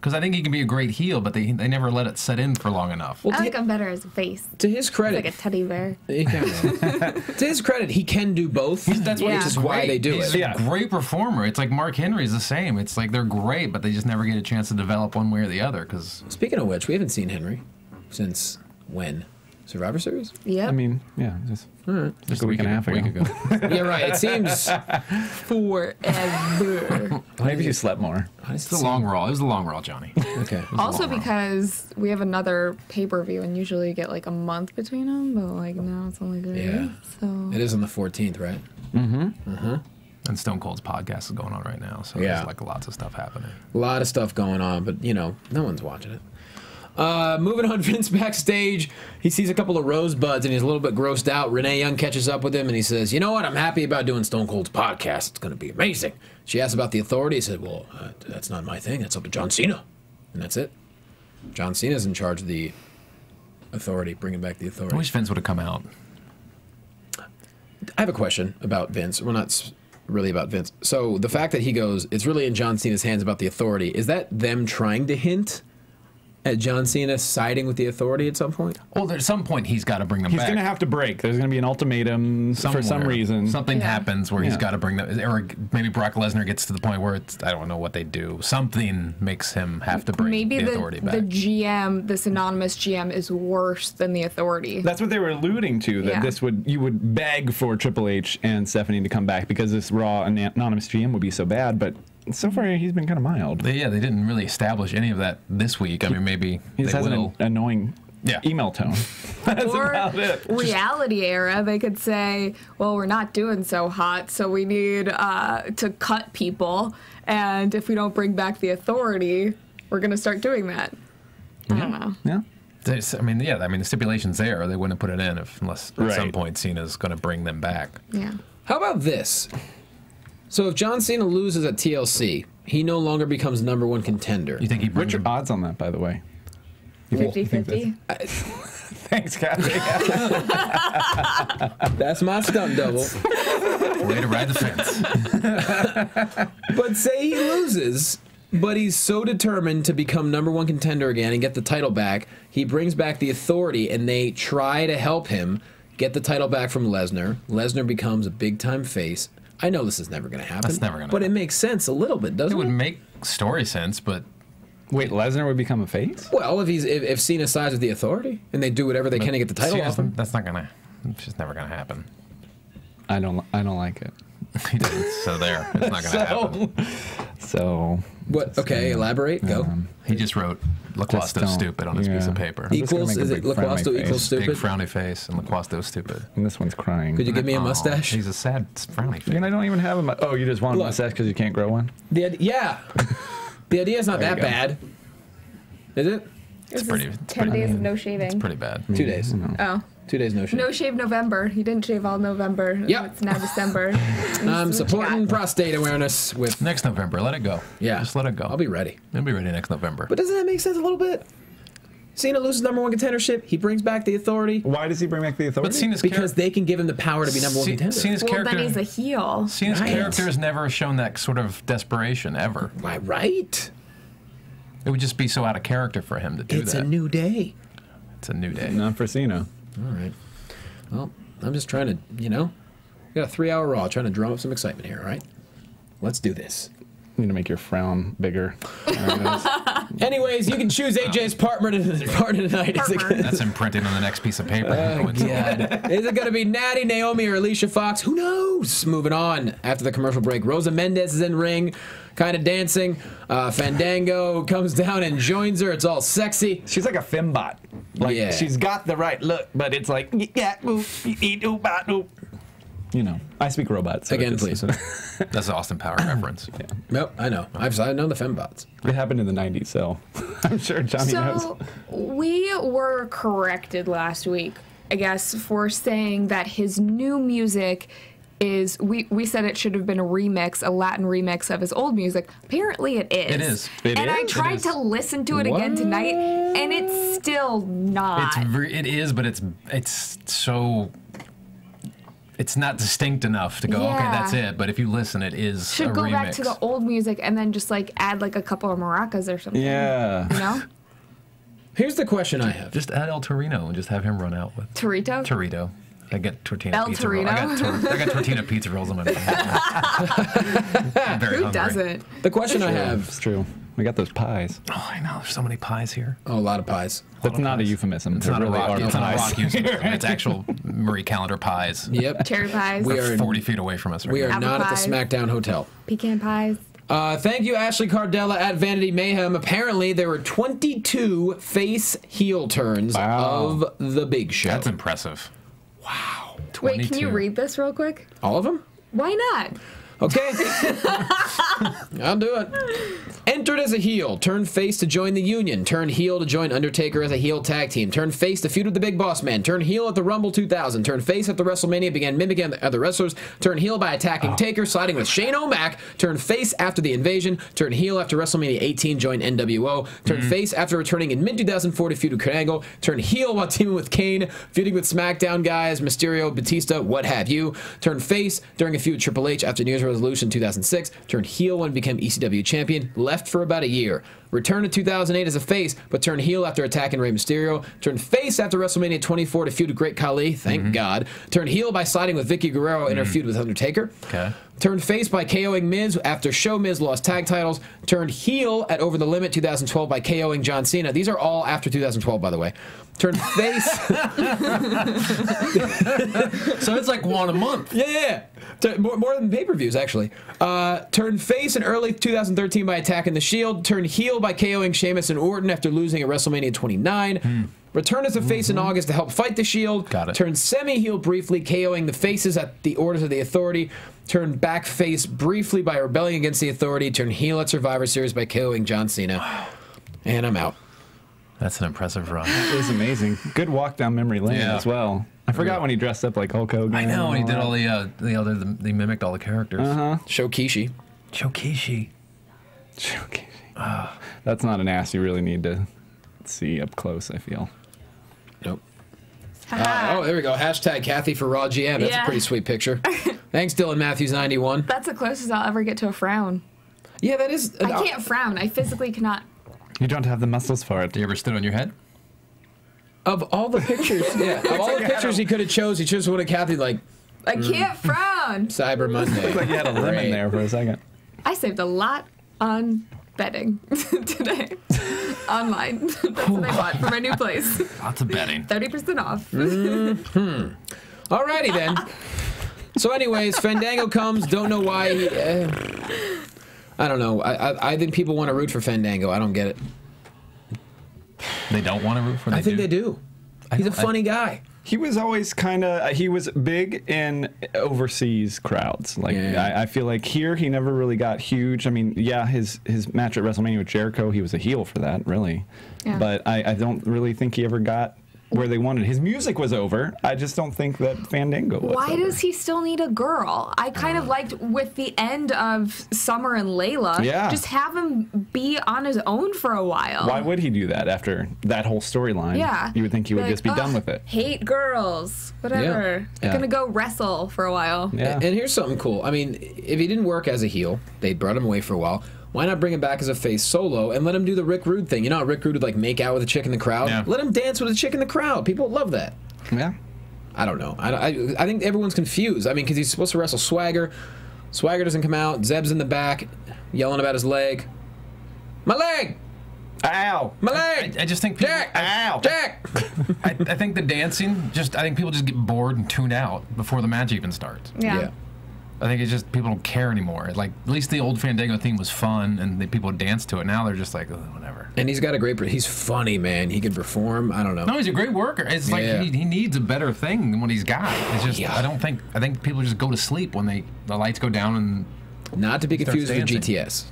Because I think he can be a great heel, but they never let it set in for long enough. I like him better as a face. To his credit... He's like a teddy bear. To his credit, he can do both. That's Yeah. Which is why they do He's it. a great performer. It's like Mark Henry's the same. It's like they're great, but they just never get a chance to develop one way or the other. Because Speaking of which, we haven't seen Henry since when? Survivor Series? Yep. I mean, yeah, just a week and a half ago. Yeah, right. It seems... Forever. Maybe you slept more. it's the long Raw. It was the long Raw, Johnny. Okay. Also long run. because we have another pay-per-view, and usually you get like a month between them, but like now it's only 3 Yeah. weeks. So It is on the 14th, right? And Stone Cold's podcast is going on right now, so Yeah. there's like lots of stuff happening. A lot of stuff going on, but, you know, no one's watching it. Moving on, Vince backstage, he sees a couple of rosebuds and he's a little bit grossed out. Renee Young catches up with him and he says, you know what, I'm happy about doing Stone Cold's podcast. It's going to be amazing. She asks about the Authority. He said, well, that's not my thing. That's up to John Cena. And that's it. John Cena's in charge of the Authority, bringing back the I Authority. wish Vince would have come out. I have a question about Vince. We're not really about Vince. So the fact that he goes, it's really in John Cena's hands about the Authority, is that them trying to hint at John Cena siding with the Authority at some point? Well, at some point he's got to bring them He's back. going to have to break. There's going to be an ultimatum for some Somewhere. reason. Something Yeah. happens where he's Yeah. got to bring them, or maybe Brock Lesnar gets to the point where it's, I don't know what they do. Something makes him have to bring maybe the Authority back. the GM, this anonymous GM, is worse than the Authority. That's what they were alluding to. That Yeah. you would beg for Triple H and Stephanie to come back because this Raw anonymous GM would be so bad. But so far he's been kind of mild. They didn't really establish any of that this week. I mean, maybe He they just has an will. annoying email tone. That's Or about it. reality era, they could say, well, we're not doing so hot, so we need to cut people, and if we don't bring back the Authority, we're going to start doing that. I don't know. Yeah. The stipulation's there. They wouldn't put it in unless at some Right. point Cena's going to bring them back. Yeah. How about this? So if John Cena loses at TLC, he no longer becomes #1 contender. You think he What's brings your them? odds on that, by the way? 50-50? Thanks, Cathy. That's my stunt double. Way to ride the fence. But say he loses, but he's so determined to become #1 contender again and get the title back, he brings back the Authority and they try to help him get the title back from Lesnar. Lesnar becomes a big-time face. I know this is never going to happen. That's never gonna But it happen. makes sense a little bit, It doesn't would it? make story sense, but Wait, Lesnar would become a face? Well, if Cena sides with the Authority and they do whatever they can to get the title off him. that's not gonna. It's just never gonna happen. I don't like it. He didn't. So there, it's not gonna happen. So What? Okay, elaborate. Go. He just wrote Just Loquasto don't- stupid on his piece of yeah. paper. just gonna Equals? make a Is it big frowny Loquasto face. equals Big stupid? frowny face and Loquasto stupid. and this one's crying. Could you give me a Aw, mustache? He's a sad frowny face. And I don't even have a Oh, you just want a Look. mustache because you can't grow one? Yeah. The idea is not There that you go. bad. Is it? This pretty- is it's 10 pretty- days of no shaving. It's pretty bad. 2 days. Oh. 2 days no shave. No shave November. He didn't shave all November. Yep. It's now December. I'm supporting prostate awareness with. Next November, let it go. Yeah. Just let it go. I'll be ready. He'll be ready next November. But doesn't that make sense a little bit? Cena loses #1 contendership. He brings back the Authority Why does he bring back the Authority? But Cena's because they can give him the power to be #1 contender. Cena's Well, character. then he's a heel. Cena's Right. character has never shown that sort of desperation ever. Why, right? It would just be so out of character for him to do that. It's a new day. It's a new day. Not for Cena. All right. Well, I'm just trying to, we got a 3-hour Raw, trying to drum up some excitement here, all right? Let's do this. You need to make your frown bigger. Anyways, you can choose AJ's partner tonight. That's imprinted on the next piece of paper. Oh, God. Is it going to be Natty, Naomi, or Alicia Fox? Who knows? Moving on. After the commercial break, Rosa Mendez is in ring, kind of dancing. Fandango comes down and joins her. It's all sexy. She's like a fembot. Like, she's got the right look, but it's like, I speak robot. So again, please. That's an Austin Power reference. Yeah. Nope, I know. I know the fembots. It happened in the 90s, so I'm sure Johnny knows. So we were corrected last week, I guess, for saying that his new music is, we said it should have been a remix, a Latin remix of his old music. Apparently it is. It is. And I tried to listen to it again tonight, and it's still not. It is, but it's so... It's not distinct enough to go, okay, that's it. But if you listen, it is Should a go remix. back to the old music and then just like add like a couple of maracas or something. Yeah. You know? Here's the question I have. Just add El Torino and just have him run out with Torito? Torito. I get tortilla El pizza rolls. Torino? I got tortilla pizza rolls in my mouth. I'm very Who hungry. doesn't? The question I have. It's true. We got those pies. Oh, I know. There's so many pies here. Oh, a lot of pies. That's not a euphemism. It's There not really a rock. are It's not a pies. rock euphemism. It's actual Marie Callender pies. Yep. Cherry pies. We are 40 feet away from us right We are now. Apple not pies. at the SmackDown Hotel. Pecan pies. Thank you, Ashley Cardella at Vanity Mayhem. Apparently, there were 22 face heel turns of the Big Show. That's impressive. Wow. Wait, can 22. you read this real quick? All of them? Why not? Okay. I'll do it. Entered as a heel, turned face to join the Union, turned heel to join Undertaker as a heel tag team, turned face to feud with the Big Boss Man, turned heel at the Rumble 2000, turned face at the WrestleMania, began mimicking other wrestlers, turned heel by attacking Taker, siding with Shane O'Mac, turned face after the invasion, turned heel after WrestleMania 18, joined NWO, turned face after returning in mid-2004 to feud with Kurt Angle, turned heel while teaming with Kane, feuding with SmackDown guys, Mysterio, Batista, what have you, turned face during a feud with Triple H after New Year's Resolution 2006, turned heel when he became ECW champion, left for about a year, returned in 2008 as a face, but turned heel after attacking Rey Mysterio, turned face after WrestleMania 24 to feud with Great Khali, thank God, turned heel by siding with Vicky Guerrero in her feud with Undertaker, turned face by KOing Miz after Show Miz lost tag titles, turned heel at Over the Limit 2012 by KOing John Cena. These are all after 2012, by the way. Turned face. So it's like one a month. Yeah. More than pay-per-views, actually. Turned face in early 2013 by attacking The Shield. Turned heel by KOing Sheamus and Orton after losing at WrestleMania 29. Returned as a face in August to help fight The Shield. Got it. Turned semi-heel briefly, KOing the faces at the orders of the Authority. Turned back face briefly by rebelling against the Authority. Turned heel at Survivor Series by KOing John Cena. And I'm out. That's an impressive run. It is amazing. Good walk down memory lane as well. I forgot when he dressed up like Hulk Hogan. I know. He did all they mimicked all the characters. Shokishi. Chokishi. That's not an ass you really need to see up close, I feel. Nope. Oh, there we go. Hashtag Cathy for Raw GM. That's a pretty sweet picture. Thanks, Dylan Matthews 91. That's the closest I'll ever get to a frown. Yeah, that is. I can't frown. I physically cannot. You don't have the muscles for it. You ever stood on your head? Of all the pictures, of all the pictures he could have chose, he chose one of Cathy, like, I can't frown. Cyber Monday. Looked like you had a lemon there for a second. I saved a lot on betting today. Online. That's what I bought for my new place. Lots of betting. 30% off. Alrighty then. So anyways, Fandango comes, don't know why he, I don't know. I think people want to root for Fandango. I don't get it. They don't want to root for. I think they do. He's a funny guy. He was always kind of, he was big in overseas crowds. Like, I feel like here he never really got huge. I mean, yeah, his match at WrestleMania with Jericho, he was a heel for that, really. Yeah. But I don't really think he ever got where they wanted. His music was over. I just don't think that Fandango was Why over. does he still need a girl? I kind of liked with the end of Summer and Layla, just have him be on his own for a while. Why would he do that after that whole storyline? Yeah. You would think he would just be done with it. Hate girls. Whatever. Gonna go wrestle for a while. Yeah. And here's something cool. I mean, if he didn't work as a heel, they brought him away for a while. Why not bring him back as a face solo and let him do the Rick Rude thing? You know how Rick Rude would like make out with a chick in the crowd? Yeah. Let him dance with a chick in the crowd. People love that. Yeah. I don't know. I think everyone's confused. I mean, because he's supposed to wrestle Swagger. Swagger doesn't come out. Zeb's in the back yelling about his leg. My leg! Ow! My leg! I just think people, Jack! Ow! Jack! I think the dancing, I think people just get bored and tune out before the match even starts. Yeah. I think it's just people don't care anymore. Like, at least the old Fandango theme was fun and the people danced to it. Now they're just like, oh, whatever. And he's got a great... He's funny, man. He can perform. I don't know. No, he's a great worker. It's like he needs a better thing than what he's got. It's just I think people just go to sleep when the lights go down and Not to be confused with dancing. GTS.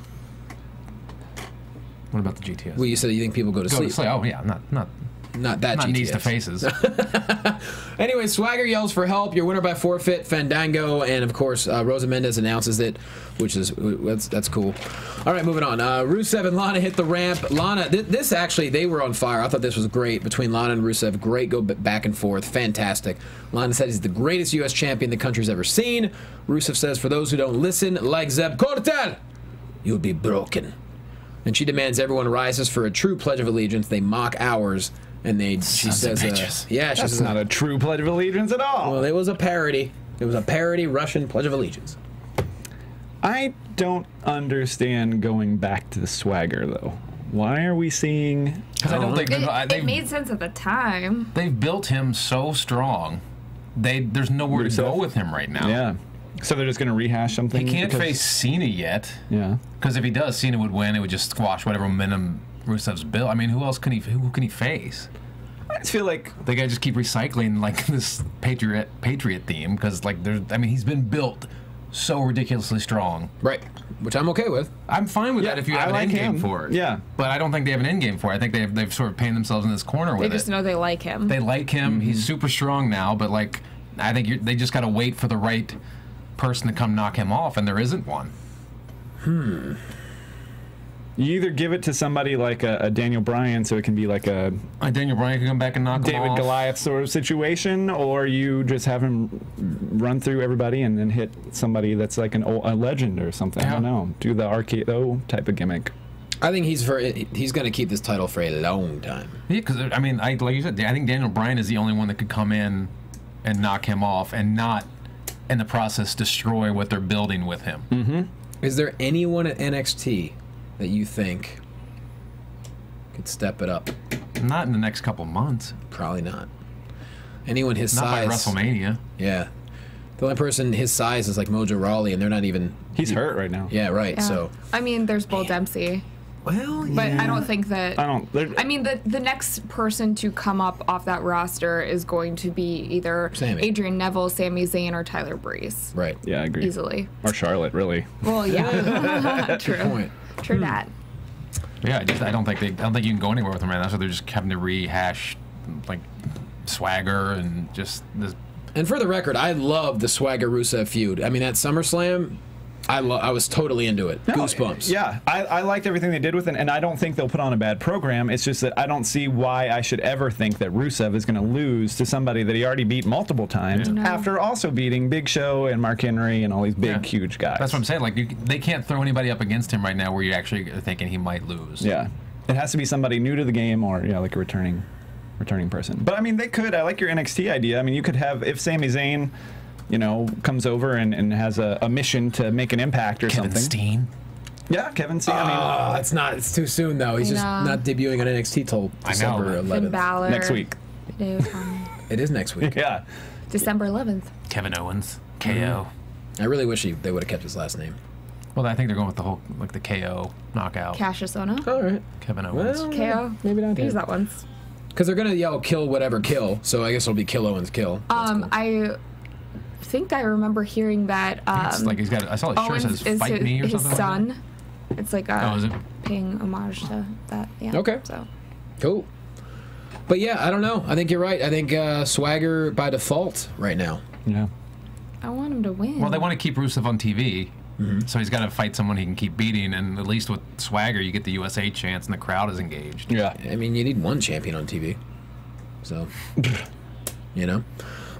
What about the GTS? Well, you said you think people go to sleep. Oh yeah, not that GTS. knees to faces. Anyway, Swagger yells for help. Your winner by forfeit, Fandango, and of course, Rosa Mendez announces it, which is that's cool. All right, moving on. Rusev and Lana hit the ramp. Lana, this actually, they were on fire. I thought this was great between Lana and Rusev. Great go back and forth. Fantastic. Lana said he's the greatest U.S. champion the country's ever seen. Rusev says, for those who don't listen, like Zeb Cortel, you'll be broken. And she demands everyone rises for a true pledge of allegiance. They mock ours. And she says, yeah, she That's says, not a true Pledge of Allegiance at all. well, it was a parody. It was a parody Russian Pledge of Allegiance. I don't understand going back to the Swagger, though. Why are we seeing... Because I don't think It made sense at the time. they've built him so strong. There's nowhere to go with him right now. Yeah. So they're just going to rehash something? He can't because- face Cena yet. Yeah. Because if he does, Cena would win. It would just squash whatever momentum Rusev's built. I mean, who can he face? I just feel like... They gotta just keep recycling like this patriot theme because he's been built so ridiculously strong. Right. Which I'm okay with. I'm fine with that if you have an end game for it. Yeah. But I don't think they have an end game for it. I think they've sort of painted themselves in this corner with They it. just know they like him. They like him. He's super strong now, but like I think they just got to wait for the right person to come knock him off, and there isn't one. You either give it to somebody like a Daniel Bryan, so it can be like a Daniel Bryan can come back and knock him David off. Goliath sort of situation, or you just have him run through everybody and then hit somebody that's like a legend or something. I don't know. Do the RKO type of gimmick. I think he's going to keep this title for a long time. Yeah, because I mean, like you said, I think Daniel Bryan is the only one that could come in and knock him off and not, in the process, destroy what they're building with him. Mm-hmm. Is there anyone at NXT that you think could step it up? Not in the next couple months. Probably not. Anyone his Not size. by WrestleMania. Yeah. The only person his size is like Mojo Rawley, and they're not even. He's hurt right now. Yeah, right. Yeah. So. I mean, there's Bull Dempsey. Well, yeah. But I don't think that... I mean, the next person to come up off that roster is going to be either Sammy. Adrian Neville, Sami Zayn, or Tyler Breeze. Right. Yeah, I agree. Easily. Or Charlotte, really. Well, yeah. True. Good point. True that. Yeah, I don't think you can go anywhere with them right now. So they're just having to rehash like Swagger and just this. And for the record, I love the Swagger Rusev feud. I mean, at SummerSlam, I was totally into it. Goosebumps. Yeah, I liked everything they did with it, and I don't think they'll put on a bad program. It's just that I don't see why I should ever think that Rusev is going to lose to somebody that he already beat multiple times after also beating Big Show and Mark Henry and all these big, huge guys. That's what I'm saying. Like they can't throw anybody up against him right now where you're actually thinking he might lose. Yeah, it has to be somebody new to the game or like a returning person. But I mean, they could. I like your NXT idea. I mean, you could have if Sami Zayn, comes over and has a mission to make an impact or Kevin something. Steen. Yeah, Kevin Steen. I mean, it's too soon though. He's just not debuting on NXT till December 11th. Finn Balor. next week. It is next week. Yeah. December 11th. Kevin Owens. KO. I really wish they would have kept his last name. Well, I think they're going with the whole the KO knockout. Cassius Ohno. All right. Kevin Owens. Well, KO. maybe not. Use that once. Because they're gonna yell "kill whatever kill," so I guess it'll be "Kill Owens kill." I think I remember hearing that. It's like he's got. I saw a shirt Owens that says is "Fight Me" or his something. son. Like It's like is it? paying homage to that. Yeah. Okay. So. Cool. But yeah, I don't know. I think you're right. I think Swagger by default right now. Yeah. I want him to win. Well, they want to keep Rusev on TV, so he's got to fight someone he can keep beating. And at least with Swagger, you get the USA chance, and the crowd is engaged. Yeah. I mean, you need one champion on TV. So,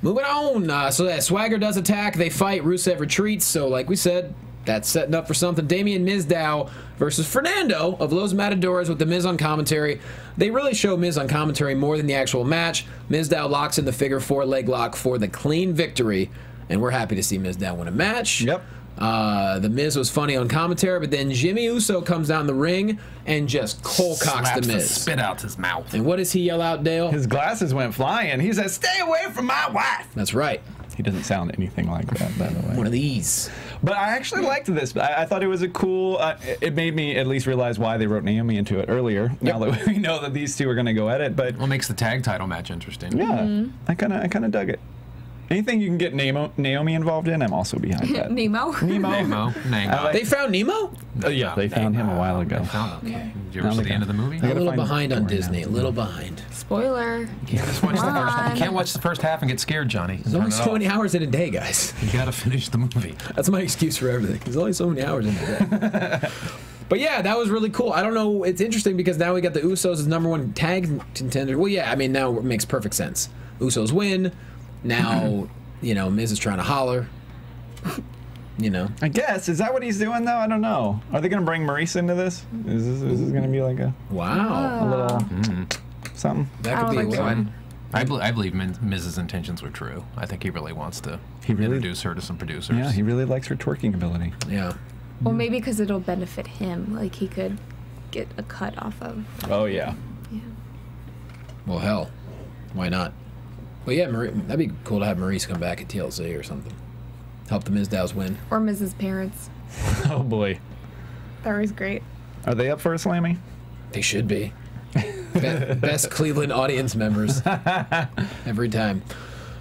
Moving on. So that Swagger does attack. They fight. Rusev retreats. So, like we said, That's setting up for something. Damien Mizdow versus Fernando of Los Matadores with The Miz on commentary. They really show Miz on commentary more than the actual match. Mizdow locks in the figure 4 leg lock for the clean victory, and we're happy to see Mizdow win a match. Yep. The Miz was funny on commentary, but then Jimmy Uso comes down the ring and just cold-cocks the Miz. Spit out his mouth. And what does he yell out, Dale? His glasses went flying. He says, "Stay away from my wife." That's right. He doesn't sound anything like that, by the way. One of these. But I actually liked this. I thought it was a cool... it made me at least realize why they wrote Naomi into it earlier, now that we know that these two are going to go at it. But what makes the tag title match interesting? Yeah, I kind of dug it. Anything you can get Naomi involved in, I'm also behind that. Nemo. They found Nemo? Yeah, they found him a while ago. Okay. Did you ever see the end of the movie? A little behind on Disney. A little behind. Spoiler. You can't watch the first half and get scared, Johnny. There's only so many hours in a day, guys. You gotta finish the movie. That's my excuse for everything. There's only so many hours in a day. But yeah, that was really cool. I don't know. It's interesting because now we got the Usos as #1 tag contender. Well, yeah, I mean, now it makes perfect sense. Usos win. Now, you know, Miz is trying to holler. You know. I guess. Is that what he's doing, though? I don't know. Are they going to bring Maurice into this? Is this going to be like a... Wow. A little... something? That could be one. I believe Miz's intentions were true. I think he really wants to introduce her to some producers. Yeah, he really likes her twerking ability. Yeah. Well, maybe because it'll benefit him. Like, he could get a cut off of... Oh, yeah. Yeah. Well, hell. Why not? Well, yeah, that'd be cool to have Maurice come back at TLC or something. Help the Mizdows win. Or Miz's parents. Oh, boy. That was great. Are they up for a Slammy? They should be. Best Cleveland audience members. Every time.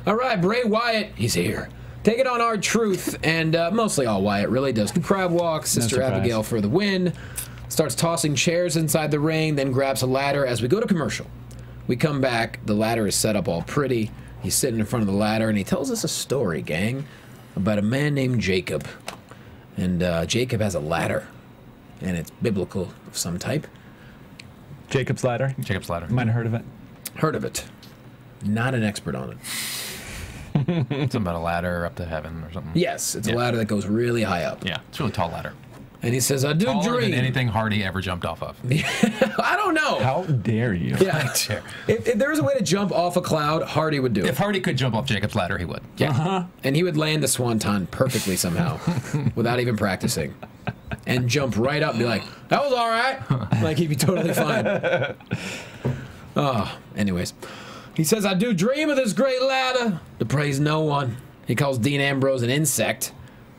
All right, Bray Wyatt, he's here. Take it on R-Truth, and mostly all Wyatt really does the crab walk. Sister Abigail for the win. Starts tossing chairs inside the ring, then grabs a ladder as we go to commercial. We come back, the ladder is set up all pretty. He's sitting in front of the ladder, and he tells us a story, gang, about a man named Jacob. And Jacob has a ladder, and it's biblical of some type. Jacob's Ladder? Jacob's Ladder. Might have heard of it. Heard of it. Not an expert on it. Something about a ladder up to heaven or something. Yes, it's a ladder that goes really high up. Yeah, it's a really tall ladder. And he says, I do Taller dream. than anything Hardy ever jumped off of. I don't know. How dare you? Yeah. If there was a way to jump off a cloud, Hardy would do it. If Hardy could jump off Jacob's Ladder, he would. Yeah. And he would land the swanton perfectly somehow without even practicing. And jump right up and be like, that was all right. Like, he'd be totally fine. Oh, anyways. He says, I do dream of this great ladder to praise no one. He calls Dean Ambrose an insect.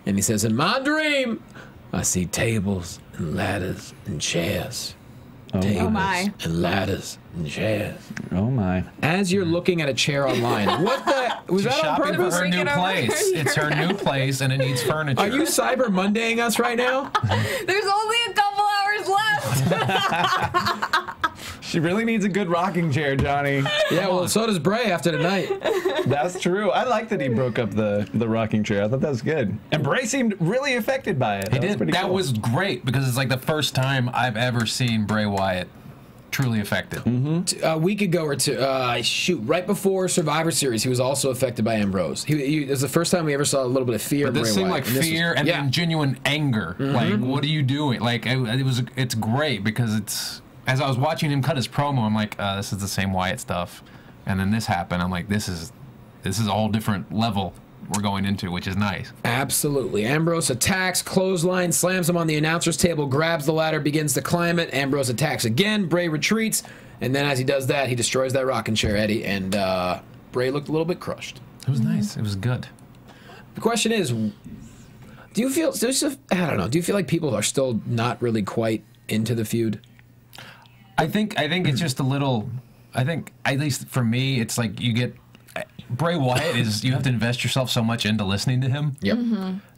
And he says, in my dream, I see tables and ladders and chairs. Tables and ladders and chairs. Oh my! As you're looking at a chair online, what the was She's that on shopping purpose? for her new place. It's her new place, and it needs furniture. Are you Cyber Mondaying us right now? There's only a couple hours left. She really needs a good rocking chair, Johnny. Yeah, well, so does Bray after tonight. That's true. I like that he broke up the rocking chair. I thought that was good. And Bray seemed really affected by it. He did. That was great because it's like the first time I've ever seen Bray Wyatt truly affected. A week ago or two, right before Survivor Series, he was also affected by Ambrose. It was the first time we ever saw a little bit of fear. But this seemed like fear and then genuine anger. Like, what are you doing? Like, it's great because it's. As I was watching him cut his promo, I'm like, this is the same Wyatt stuff. And then this happened. I'm like, this is a whole different level we're going into, which is nice. Absolutely. Ambrose attacks, clothesline, slams him on the announcer's table, grabs the ladder, begins to climb it. Ambrose attacks again. Bray retreats. And then as he does that, he destroys that rocking chair, Eddie. And Bray looked a little bit crushed. It was nice. It was good. The question is, do you feel like people are still not really quite into the feud? I think it's just a little. I think at least for me, it's like you get Bray Wyatt is you have to invest yourself so much into listening to him. Yep.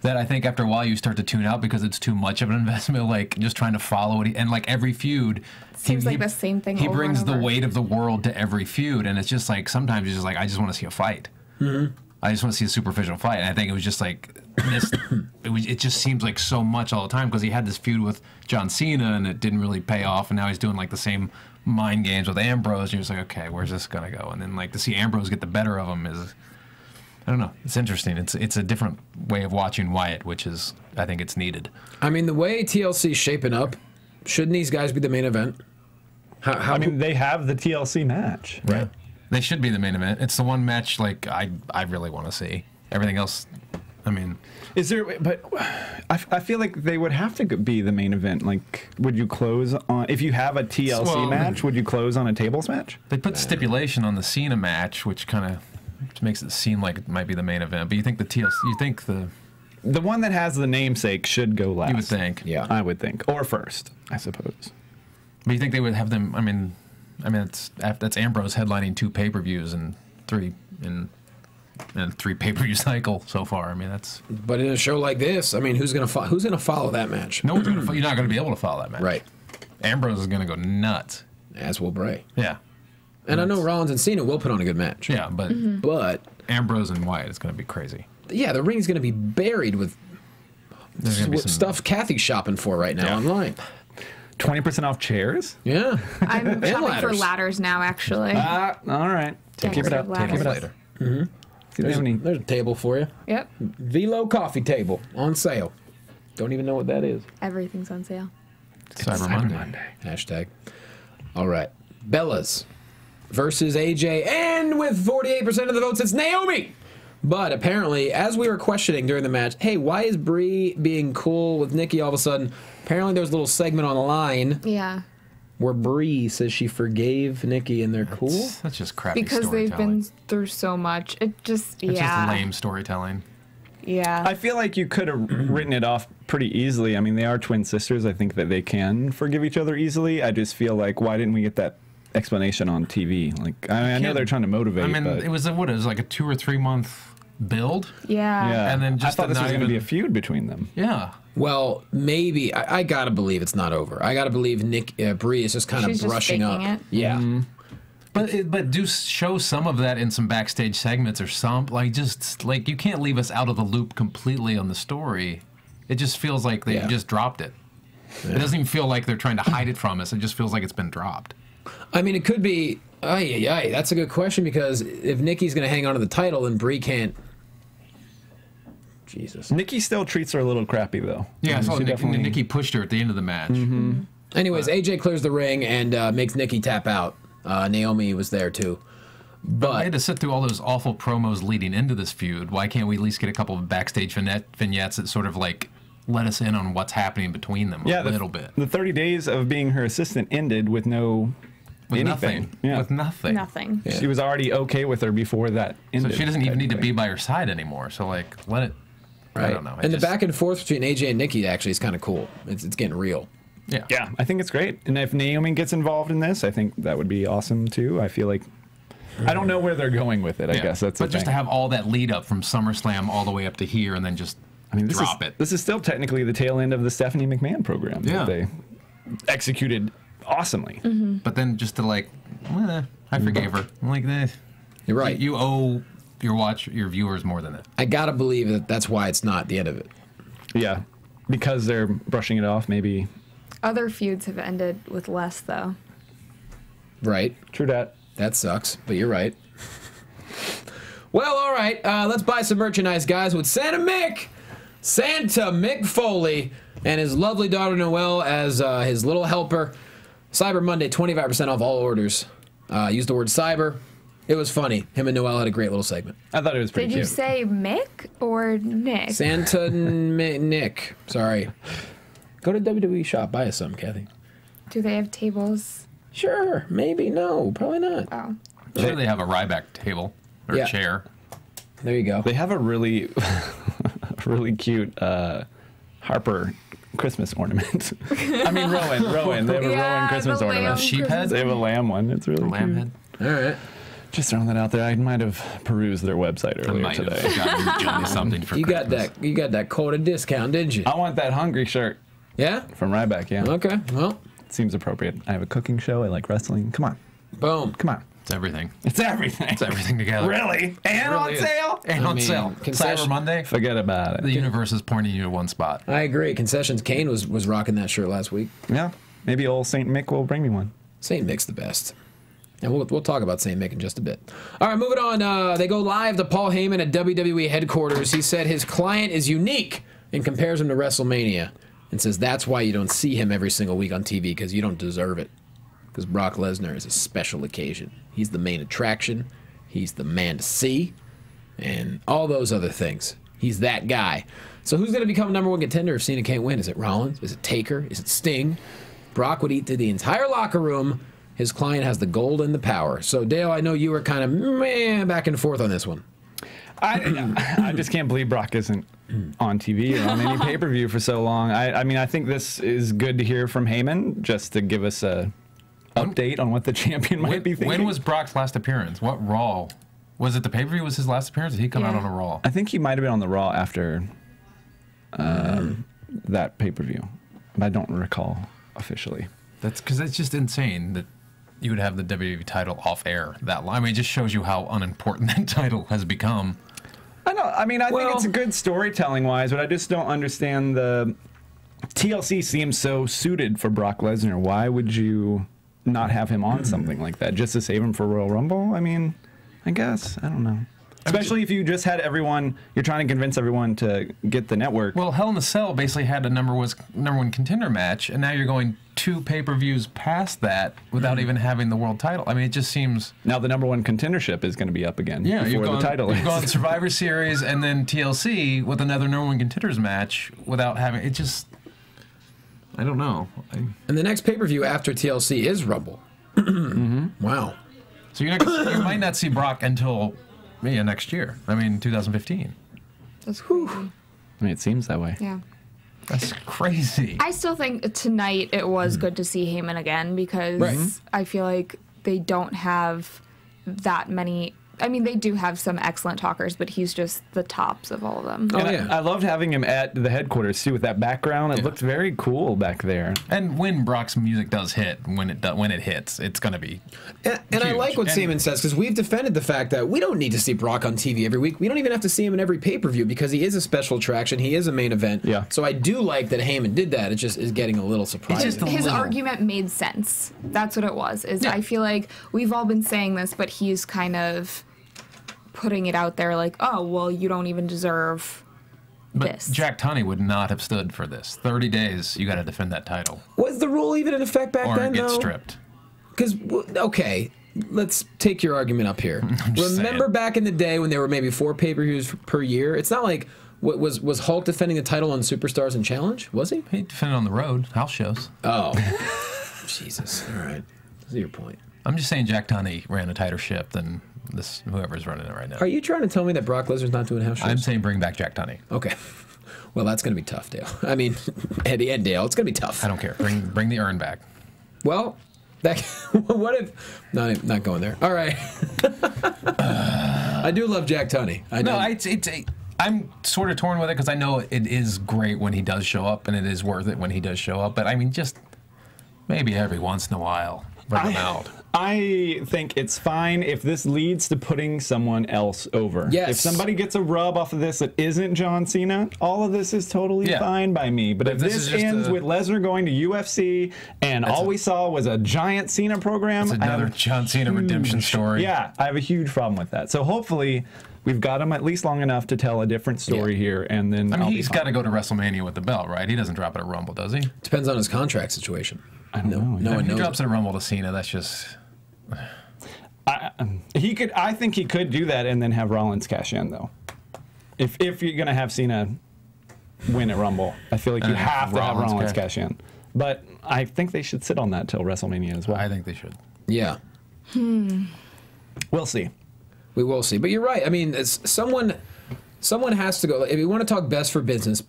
That I think after a while you start to tune out because it's too much of an investment. Like just trying to follow it, and like every feud, seems like the same thing. He over brings and the over. weight of the world to every feud, and it's just like sometimes you're just like I just want to see a fight. I just want to see a superficial fight. And I think it was just like it just seems like so much all the time because he had this feud with John Cena and it didn't really pay off, and now he's doing like the same mind games with Ambrose. And you're just like, okay, where's this gonna go? And then like to see Ambrose get the better of him I don't know. It's interesting. It's a different way of watching Wyatt, which is, I think it's needed. I mean, the way TLC's shaping up, shouldn't these guys be the main event? I mean, they have the TLC match. Right. They should be the main event. It's the one match like I really want to see. Everything else, I mean, is there? But I feel like they would have to be the main event. Like, would you close on if you have a TLC match? Would you close on a tables match? They put stipulation on the Cena match, which kind of makes it seem like it might be the main event. But you think the TLC? You think the one that has the namesake should go last? You would think. Yeah, I would think, or first, I suppose. But you think they would have them? I mean, that's Ambrose headlining 2 pay-per-views and 3 pay-per-view cycle so far. I mean, that's. But in a show like this, I mean, who's gonna follow that match? No one's gonna. You're not gonna be able to follow that match. Right. Ambrose is gonna go nuts. As will Bray. Yeah. And I know Rollins and Cena will put on a good match. Yeah, but Ambrose and Wyatt is gonna be crazy. Yeah, the ring's gonna be buried with stuff Cathy's shopping for right now online. 20% off chairs? Yeah. I'm shopping for ladders now, actually. All right. Keep it up. Ladders. Keep it later. There's a table for you. Yep. Velo coffee table on sale. Don't even know what that is. Everything's on sale. Cyber Monday. Hashtag. All right. Bellas versus AJ, and with 48% of the votes, it's Naomi. But apparently, as we were questioning during the match, hey, why is Brie being cool with Nikki all of a sudden? Apparently, there was a little segment on the line. Yeah. Where Brie says she forgave Nikki and they're cool. That's just crappy because they've been through so much. It's just lame storytelling. Yeah. I feel like you could have written it off pretty easily. I mean, they are twin sisters. I think that they can forgive each other easily. I just feel like, why didn't we get that explanation on TV? Like, I know they're trying to motivate. I mean, but it was like a 2 or 3 month build. Yeah. And then just I thought this was going to be a feud between them. Yeah. Well, maybe I gotta believe it's not over. I gotta believe Brie is just kind of brushing up. It. Yeah. But do show some of that in some backstage segments or just like you can't leave us out of the loop completely on the story. It just feels like they just dropped it. It doesn't even feel like they're trying to hide it from us. It just feels like it's been dropped. I mean, it could be. That's a good question, because if Nikki's gonna hang on to the title, then Brie can't. Jesus. Nikki still treats her a little crappy, though. Yeah, so Nikki pushed her at the end of the match. Anyways, AJ clears the ring and makes Nikki tap out. Naomi was there, too. But they had to sit through all those awful promos leading into this feud. Why can't we at least get a couple of backstage vignettes that sort of like let us in on what's happening between them a little bit? The 30 days of being her assistant ended with anything. Nothing. Yeah. With nothing. Nothing. Yeah. She was already okay with her before that ended. So she doesn't even need to be by her side anymore. So, like, let it... Right. I don't know. And the back and forth between AJ and Nikki actually is kind of cool. It's getting real. Yeah. Yeah, I think it's great. And if Naomi gets involved in this, I think that would be awesome, too. I feel like... I don't know where they're going with it, I guess. That's the But just to have all that lead up from SummerSlam all the way up to here and then just drop it. This is still technically the tail end of the Stephanie McMahon program. Yeah. That they executed awesomely. But then just to like, I forgave her. I'm like, You're right. You owe your viewers more than that. I gotta believe that that's why it's not the end of it. Yeah, because they're brushing it off, maybe. Other feuds have ended with less, though. Right. True that. That sucks, but you're right. Well, all right. Let's buy some merchandise, guys, with Santa Mick Foley, and his lovely daughter Noelle as his little helper. Cyber Monday, 25% off all orders. Use the word cyber. It was funny. Him and Noelle had a great little segment. I thought it was pretty cute. Did you say Mick or Nick? Santa Nick. Sorry. Go to WWE shop. Buy us some, Cathy. Do they have tables? Sure. Maybe. No. Probably not. Oh. I'm sure they have a Ryback table or chair. There you go. They have a really, really cute Harper Christmas ornament. I mean, Rowan. They have a Rowan Christmas ornament. A sheep head? They have a lamb one. It's really cute. Lamb head. All right. Just throwing that out there. I might have perused their website earlier today. Gotten something for you Christmas. got that quota discount, didn't you? I want that hungry shirt. Yeah? From Ryback, yeah. Okay. Well, seems appropriate. I have a cooking show. I like wrestling. Come on. Boom. Come on. It's everything. It's everything. It's everything together. Really? And on sale? And on sale. Cyber Monday. Forget about it. The universe is pointing you to one spot. I agree. Concessions. Kane was rocking that shirt last week. Yeah. Maybe old St. Mick will bring me one. St. Mick's the best. And we'll talk about Same Mick in just a bit. All right, moving on. They go live to Paul Heyman at WWE headquarters. He said his client is unique and compares him to WrestleMania and says that's why you don't see him every single week on TV, because you don't deserve it. Because Brock Lesnar is a special occasion. He's the main attraction. He's the man to see. And all those other things. He's that guy. So who's going to become #1 contender if Cena can't win? Is it Rollins? Is it Taker? Is it Sting? Brock would eat through the entire locker room. His client has the gold and the power. So, Dale, I know you were kind of back and forth on this one. I just can't believe Brock isn't on TV or on any pay-per-view for so long. I mean, I think this is good to hear from Heyman, just to give us a update on what the champion might be thinking. When was Brock's last appearance? What Raw? Was it the pay-per-view was his last appearance? Or did he come out on a Raw? I think he might have been on the Raw after that pay-per-view, but I don't recall officially. That's because it's just insane that you would have the WWE title off air that long. I mean, it just shows you how unimportant that title has become. I know. I mean, I think it's good storytelling-wise, but I just don't understand the TLC seems so suited for Brock Lesnar. Why would you not have him on something like that? Just to save him for Royal Rumble? I mean, I guess. I don't know. Especially if you just had everyone, you're trying to convince everyone to get the network. Well, Hell in a Cell basically had a #1 contender match, and now you're going 2 pay-per-views past that without even having the world title. I mean, it just seems... Now the #1 contendership is going to be up again before the title is. You've gone Survivor Series and then TLC with another #1 contenders match without having... It just... I don't know. And the next pay-per-view after TLC is Rumble. Wow. So you're not, you might not see Brock until... next year. I mean, 2015. That's crazy. I mean, it seems that way. Yeah. That's crazy. I still think tonight it was good to see Heyman again, because I feel like they don't have that many... I mean, they do have some excellent talkers, but he's just the tops of all of them. I loved having him at the headquarters, too, with that background. It looked very cool back there. And when Brock's music does hit, when it hits, it's going to be And I like what Seaman says, because we've defended the fact that we don't need to see Brock on TV every week. We don't even have to see him in every pay-per-view, because he is a special attraction. He is a main event. Yeah. So I do like that Heyman did that. It just is getting a little surprising. His argument made sense. That's what it was. I feel like we've all been saying this, but he's kind of... putting it out there like, oh, well, you don't even deserve this. But Jack Tunney would not have stood for this. 30 days, you got to defend that title. Was the rule even in effect back then, though? Or get stripped. Because, okay, let's take your argument up here. Remember back in the day when there were maybe 4 pay-per-views per year? It's not like, was Hulk defending the title on Superstars and Challenge? Was he? He defended on the road, house shows. Oh. Jesus. All right. That's your point. I'm just saying Jack Tunney ran a tighter ship than whoever's running it right now. Are you trying to tell me that Brock Lesnar's not doing house shows? I'm saying bring back Jack Tunney. Okay. Well, that's going to be tough, Dale. I mean, Eddie and Dale, it's going to be tough. I don't care. Bring the urn back. Well, what if... Not going there. All right. I do love Jack Tunney. I'm sort of torn with it, because I know it is great when he does show up, and it is worth it when he does show up. But, I mean, just maybe every once in a while, bring him out. I think it's fine if this leads to putting someone else over. Yes. If somebody gets a rub off of this that isn't John Cena, all of this is totally fine by me. But if this ends with Lesnar going to UFC and all we saw was a giant Cena program... It's another John Cena redemption story. Yeah, I have a huge problem with that. So hopefully... we've got him at least long enough to tell a different story here, and then... I mean, he's got to go to WrestleMania with the belt, right? He doesn't drop it at Rumble, does he? Depends on his contract situation. I don't know. No one knows. He drops it at Rumble to Cena, that's just... I think he could do that and then have Rollins cash in, though. If you're going to have Cena win at Rumble, I feel like you have to have Rollins cash in. But I think they should sit on that till WrestleMania as well. I think they should. Yeah. We'll see. We will see. But you're right. I mean, someone has to go. If you want to talk best for business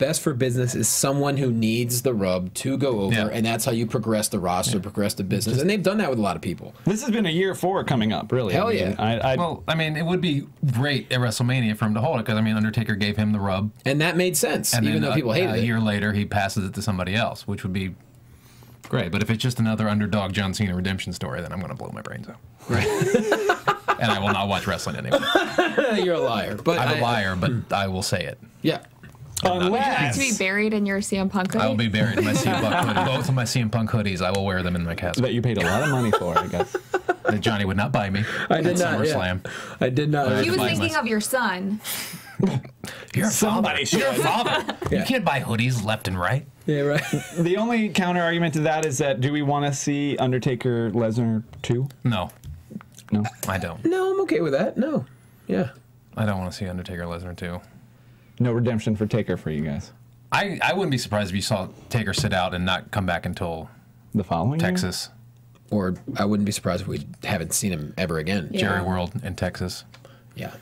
is someone who needs the rub to go over, and that's how you progress the roster, progress the business. And they've done that with a lot of people. This has been a year 4 coming up, really. Hell well, I mean, it would be great at WrestleMania for him to hold it, because, I mean, Undertaker gave him the rub. And that made sense, and even though people hated it. A year later, he passes it to somebody else, which would be great. But if it's just another underdog John Cena redemption story, then I'm going to blow my brains out. Right. And I will not watch wrestling anymore. You're a liar. But I'm a liar, but I will say it. Yeah. Unless... to be buried in your CM Punk hoodie? I will be buried in my CM Punk hoodie. Both of my CM Punk hoodies, I will wear them in my casket. That you paid a lot of money for, I guess. that Johnny would not buy me. I did not. SummerSlam. I did not. He was thinking of your son. You're a father. You're a father. Yeah. You can't buy hoodies left and right. Yeah, right. The only counter argument to that is that do we want to see Undertaker Lesnar 2? No. No. I don't. No, I'm okay with that. No. Yeah. I don't want to see Undertaker Lesnar too. No redemption for Taker for you guys. I wouldn't be surprised if you saw Taker sit out and not come back until The following year? Texas. Or I wouldn't be surprised if we haven't seen him ever again. Yeah. Jerry World in Texas. Yeah.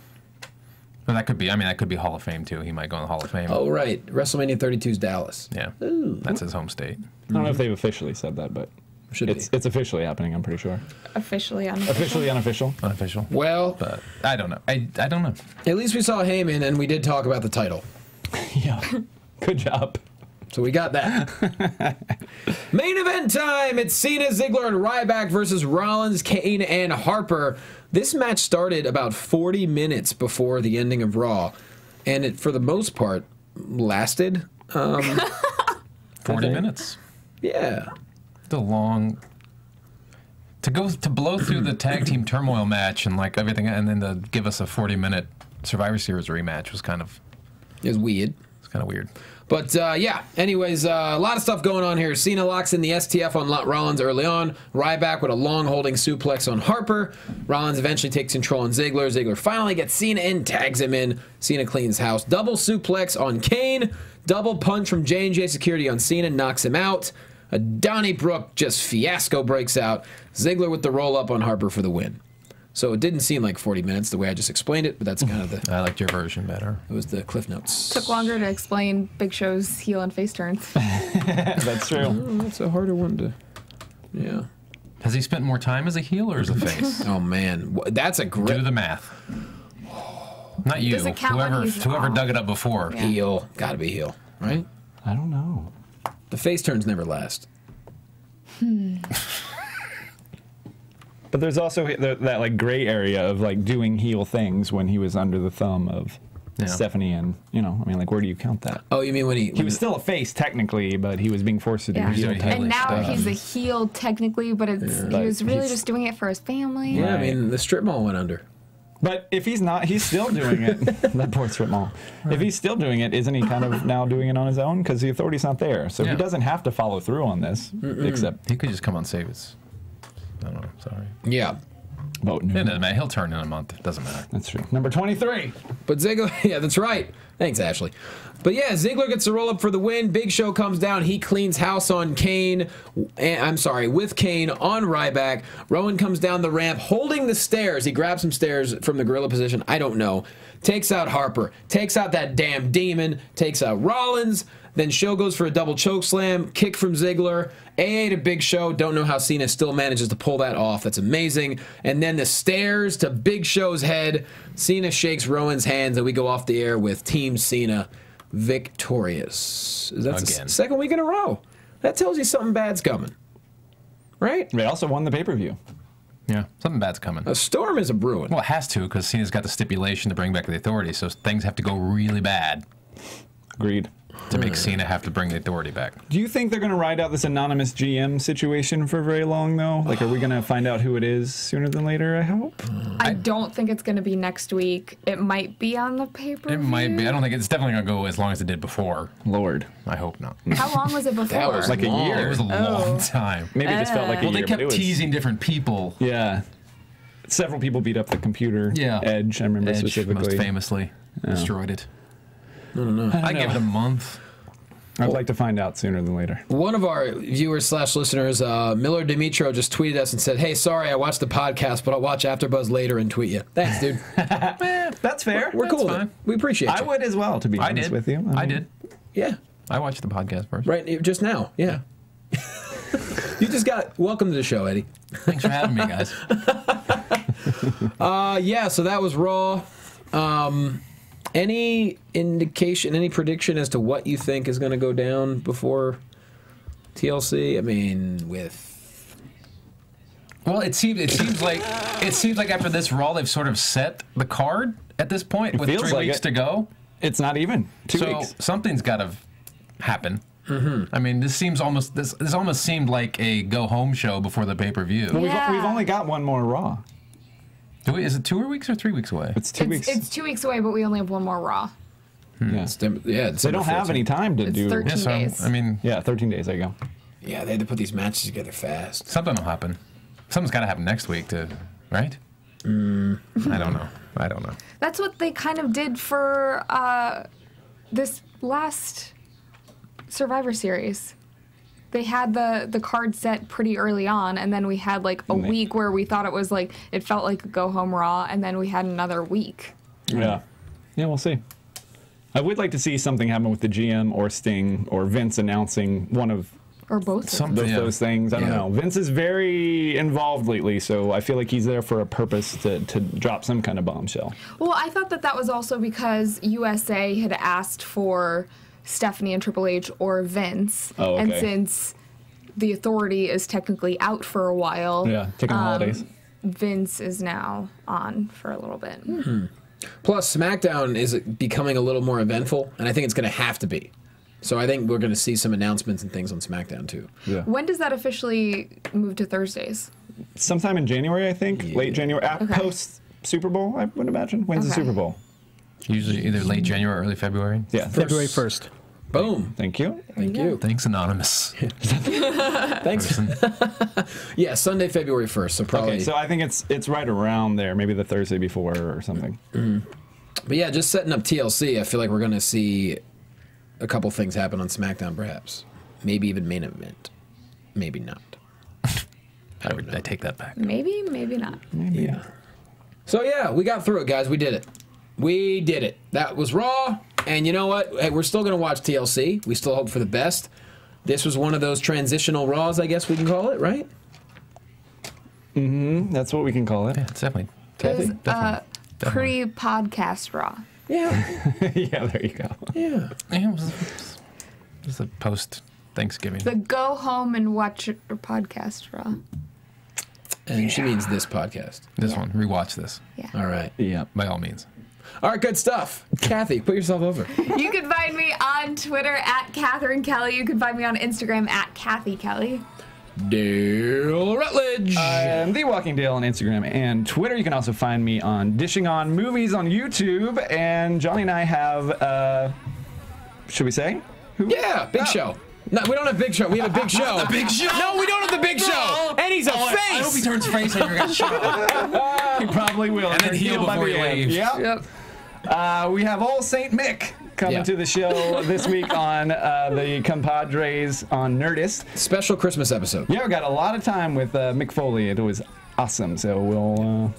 But that could be, I mean, that could be Hall of Fame too. He might go in the Hall of Fame. Oh, right. WrestleMania 32's Dallas. Yeah. Ooh. That's his home state. I don't know if they've officially said that, but Should it's officially happening, I'm pretty sure. Officially unofficial. Officially unofficial. Unofficial. Well, But I don't know. I don't know. at least we saw Heyman and we did talk about the title. Yeah. Good job. So we got that. Main event time! It's Cena, Ziggler, and Ryback versus Rollins, Kane, and Harper. This match started about 40 minutes before the ending of Raw, and it, for the most part, lasted. 40 minutes. Yeah. The long to blow through the tag team turmoil match and like everything, and then to give us a 40-minute Survivor Series rematch was kind of It was kind of weird. But, yeah, anyways, a lot of stuff going on here. Cena locks in the STF on Rollins early on. Ryback with a long holding suplex on Harper. Rollins eventually takes control on Ziggler. Ziggler finally gets Cena in, tags him in. Cena cleans house. Double suplex on Kane. Double punch from J&J Security on Cena, knocks him out. A Donnybrook just fiasco breaks out. Ziggler with the roll-up on Harper for the win. So it didn't seem like 40 minutes the way I just explained it, but that's kind of the... I liked your version better. It was the Cliff Notes. Took longer to explain Big Show's heel and face turns. That's true. Oh, that's a harder one to... Yeah. Has he spent more time as a heel or as a face? Oh, man. That's a great... Do the math. Not you. Does it count when he's Whoever off? dug it up before. Yeah. Heel. Gotta be heel, right? I don't know. The face turns never last. But there's also that like gray area of like doing heel things when he was under the thumb of Stephanie and, you know, I mean, like, where do you count that? Oh, you mean when He was still a face technically, but he was being forced to do Yeah. heel doing type And now stuff. he's a heel technically, but it's he But was really he's- just doing it for his family. Yeah, I Right. mean, the strip mall went under. But if he's not, he's still doing it. That poor strip mall. If he's still doing it, isn't he kind of now doing it on his own? Because the authority's not there. So Yeah. he doesn't have to follow through on this, except He could just come on save his. I don't know. Sorry. Yeah. vote. It doesn't matter. He'll turn in a month. It doesn't matter. That's true. Number 23. But Ziggler, yeah, that's right. Thanks, Ashley. But yeah, Ziggler gets the roll up for the win. Big Show comes down. He cleans house on Kane. I'm sorry, with Kane on Ryback. Rowan comes down the ramp holding the stairs. He grabs some stairs from the gorilla position. I don't know. Takes out Harper. Takes out that damn demon. Takes out Rollins. Then Show goes for a double choke slam. Kick from Ziggler. AA to Big Show. Don't know how Cena still manages to pull that off. That's amazing. And then the stairs to Big Show's head. Cena shakes Rowan's hands, and we go off the air with Team Cena victorious. That's Again. the second week in a row. That tells you something bad's coming. Right? They also won the pay-per-view. Yeah, something bad's coming. A storm is a brewing. Well, it has to, because Cena's got the stipulation to bring back the authority, so things have to go really bad Agreed. to make Cena have to bring the authority back. Do you think they're going to ride out this anonymous GM situation for very long, though? Like, are we going to find out who it is sooner than later, I hope? I don't think it's going to be next week. It might be on the paper. It might be. I don't think it's definitely going to go as long as it did before. Lord. I hope not. How long was it before? That was Like a long. year. It was a long time. Maybe it just felt like a Well, year. they but kept it was- teasing different people. Yeah. Several people beat up the computer. Yeah. Edge, I remember Edge specifically. most famously destroyed it. I don't know. I give it a month. I'd like to find out sooner than later. One of our viewers / listeners, Miller Dimitro, just tweeted us and said, "Hey, sorry, I watched the podcast, but I'll watch AfterBuzz later and tweet you." Thanks, dude. That's fair. We're cool with fine. it. We appreciate you. I would as well, to be I honest did. with you. I mean, did. Yeah. I watched the podcast first. Right. Just now. Yeah. You just got welcome to the show, Eddie. Thanks for having me, guys. Yeah. So that was Raw. Any indication, any prediction as to what you think is going to go down before TLC? I mean, with Well, it seems like after this Raw, they've sort of set the card at this point with feels 3 like weeks it. to go. It's not even 2 So weeks. something's got to happen. I mean, this almost seemed like a go-home show before the pay-per-view. Well, we've only got one more Raw. Is it 2 weeks or 3 weeks away? It's 2 weeks. It's 2 weeks away, but we only have one more Raw. Yeah. They don't have any time to do. 13 days. I mean, yeah, 13 days. There you go. Yeah, they had to put these matches together fast. Something will happen. Something's got to happen next week, right? I don't know. That's what they kind of did for this last Survivor Series. They had the card set pretty early on, and then we had like a week where we thought it felt like a go-home Raw, and then we had another week. Yeah. Yeah, we'll see. I would like to see something happen with the GM or Sting or Vince announcing one of or both those things. I don't know. Vince is very involved lately, so I feel like he's there for a purpose to drop some kind of bombshell. Well, I thought that was also because USA had asked for Stephanie and Triple H or Vince. Oh, okay. And since the Authority is technically out for a while, taking holidays, Vince is now on for a little bit. Plus, SmackDown is becoming a little more eventful, and I think it's going to have to be. So I think we're going to see some announcements and things on SmackDown, too. Yeah. When does that officially move to Thursdays? Sometime in January, I think. Late January. Post Super Bowl, I would imagine. When's the Super Bowl? Usually either late January or early February. Yeah. February 1st. Boom. Thank you. Thank you. Thanks, Anonymous. Thanks. Yeah, Sunday, February 1st. So probably. Okay, so I think it's right around there, maybe the Thursday before or something. But yeah, just setting up TLC, I feel like we're going to see a couple things happen on SmackDown, perhaps. Maybe even main event. Maybe not. I take that back. Maybe, maybe not. Maybe. Yeah. So yeah, we got through it, guys. We did it. We did it. That was Raw. And you know what? Hey, we're still going to watch TLC. We still hope for the best. This was one of those transitional Raws, I guess we can call it, right? That's what we can call it. Yeah, it's definitely. It was pre-podcast Raw. Yeah. Yeah, there you go. Yeah. It was a post-Thanksgiving. The go home and watch your podcast Raw. And she means this podcast. This one. Rewatch this. Yeah. All right. Yeah. By all means. All right, good stuff. Kathy, put yourself over. You can find me on Twitter at Catherine Kelley. You can find me on Instagram at Cathy Kelley. Dale Rutledge. I'm The Walking Dale on Instagram and Twitter. You can also find me on Dishing On Movies on YouTube. And Johnny and I have, should we say? Yeah, Big Show. No, we don't have Big Show. We have a Big Show. The Big Show? No, we don't have the Big Show. And he's a face. I hope he turns face on your guys' show. He probably will. And then heel by before the he end. leaves. Yep. We have Old Saint Mick coming to the show this week on the Compadres on Nerdist. Special Christmas episode. Yeah, we got a lot of time with Mick Foley. It was awesome. So we'll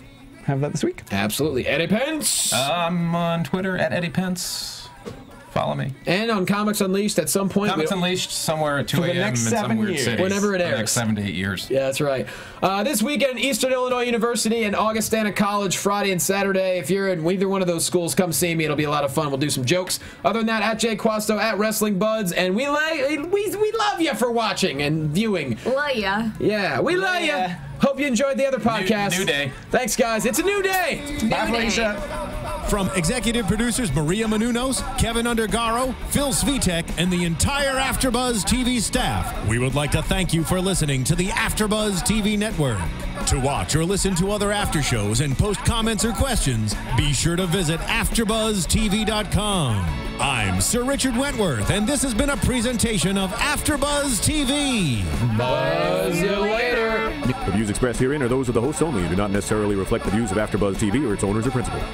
have that this week. Absolutely. Eddie Pence. I'm on Twitter at Eddie Pence. Follow me. And on Comics Unleashed at some point. Comics Unleashed somewhere at 2 For the a.m. next in 7 some weird years. city. Whenever it For the airs. next 7 to 8 years. Yeah, that's right. This weekend, Eastern Illinois University and Augustana College, Friday and Saturday. If you're in either one of those schools, come see me. It'll be a lot of fun. We'll do some jokes. Other than that, at Jay Quasto, at Wrestling Buds, and we love you for watching and viewing. Love ya. Yeah, we love you. ya. Hope you enjoyed the other podcast. New day. Thanks, guys. It's a new day. Bye, Felicia. From executive producers Maria Menounos, Kevin Undergaro, Phil Svitek, and the entire AfterBuzz TV staff, we would like to thank you for listening to the AfterBuzz TV network. To watch or listen to other after shows and post comments or questions, be sure to visit AfterBuzzTV.com. I'm Sir Richard Wentworth, and this has been a presentation of AfterBuzz TV. Buzz you later. The views expressed herein are those of the hosts only and do not necessarily reflect the views of AfterBuzz TV or its owners or principals.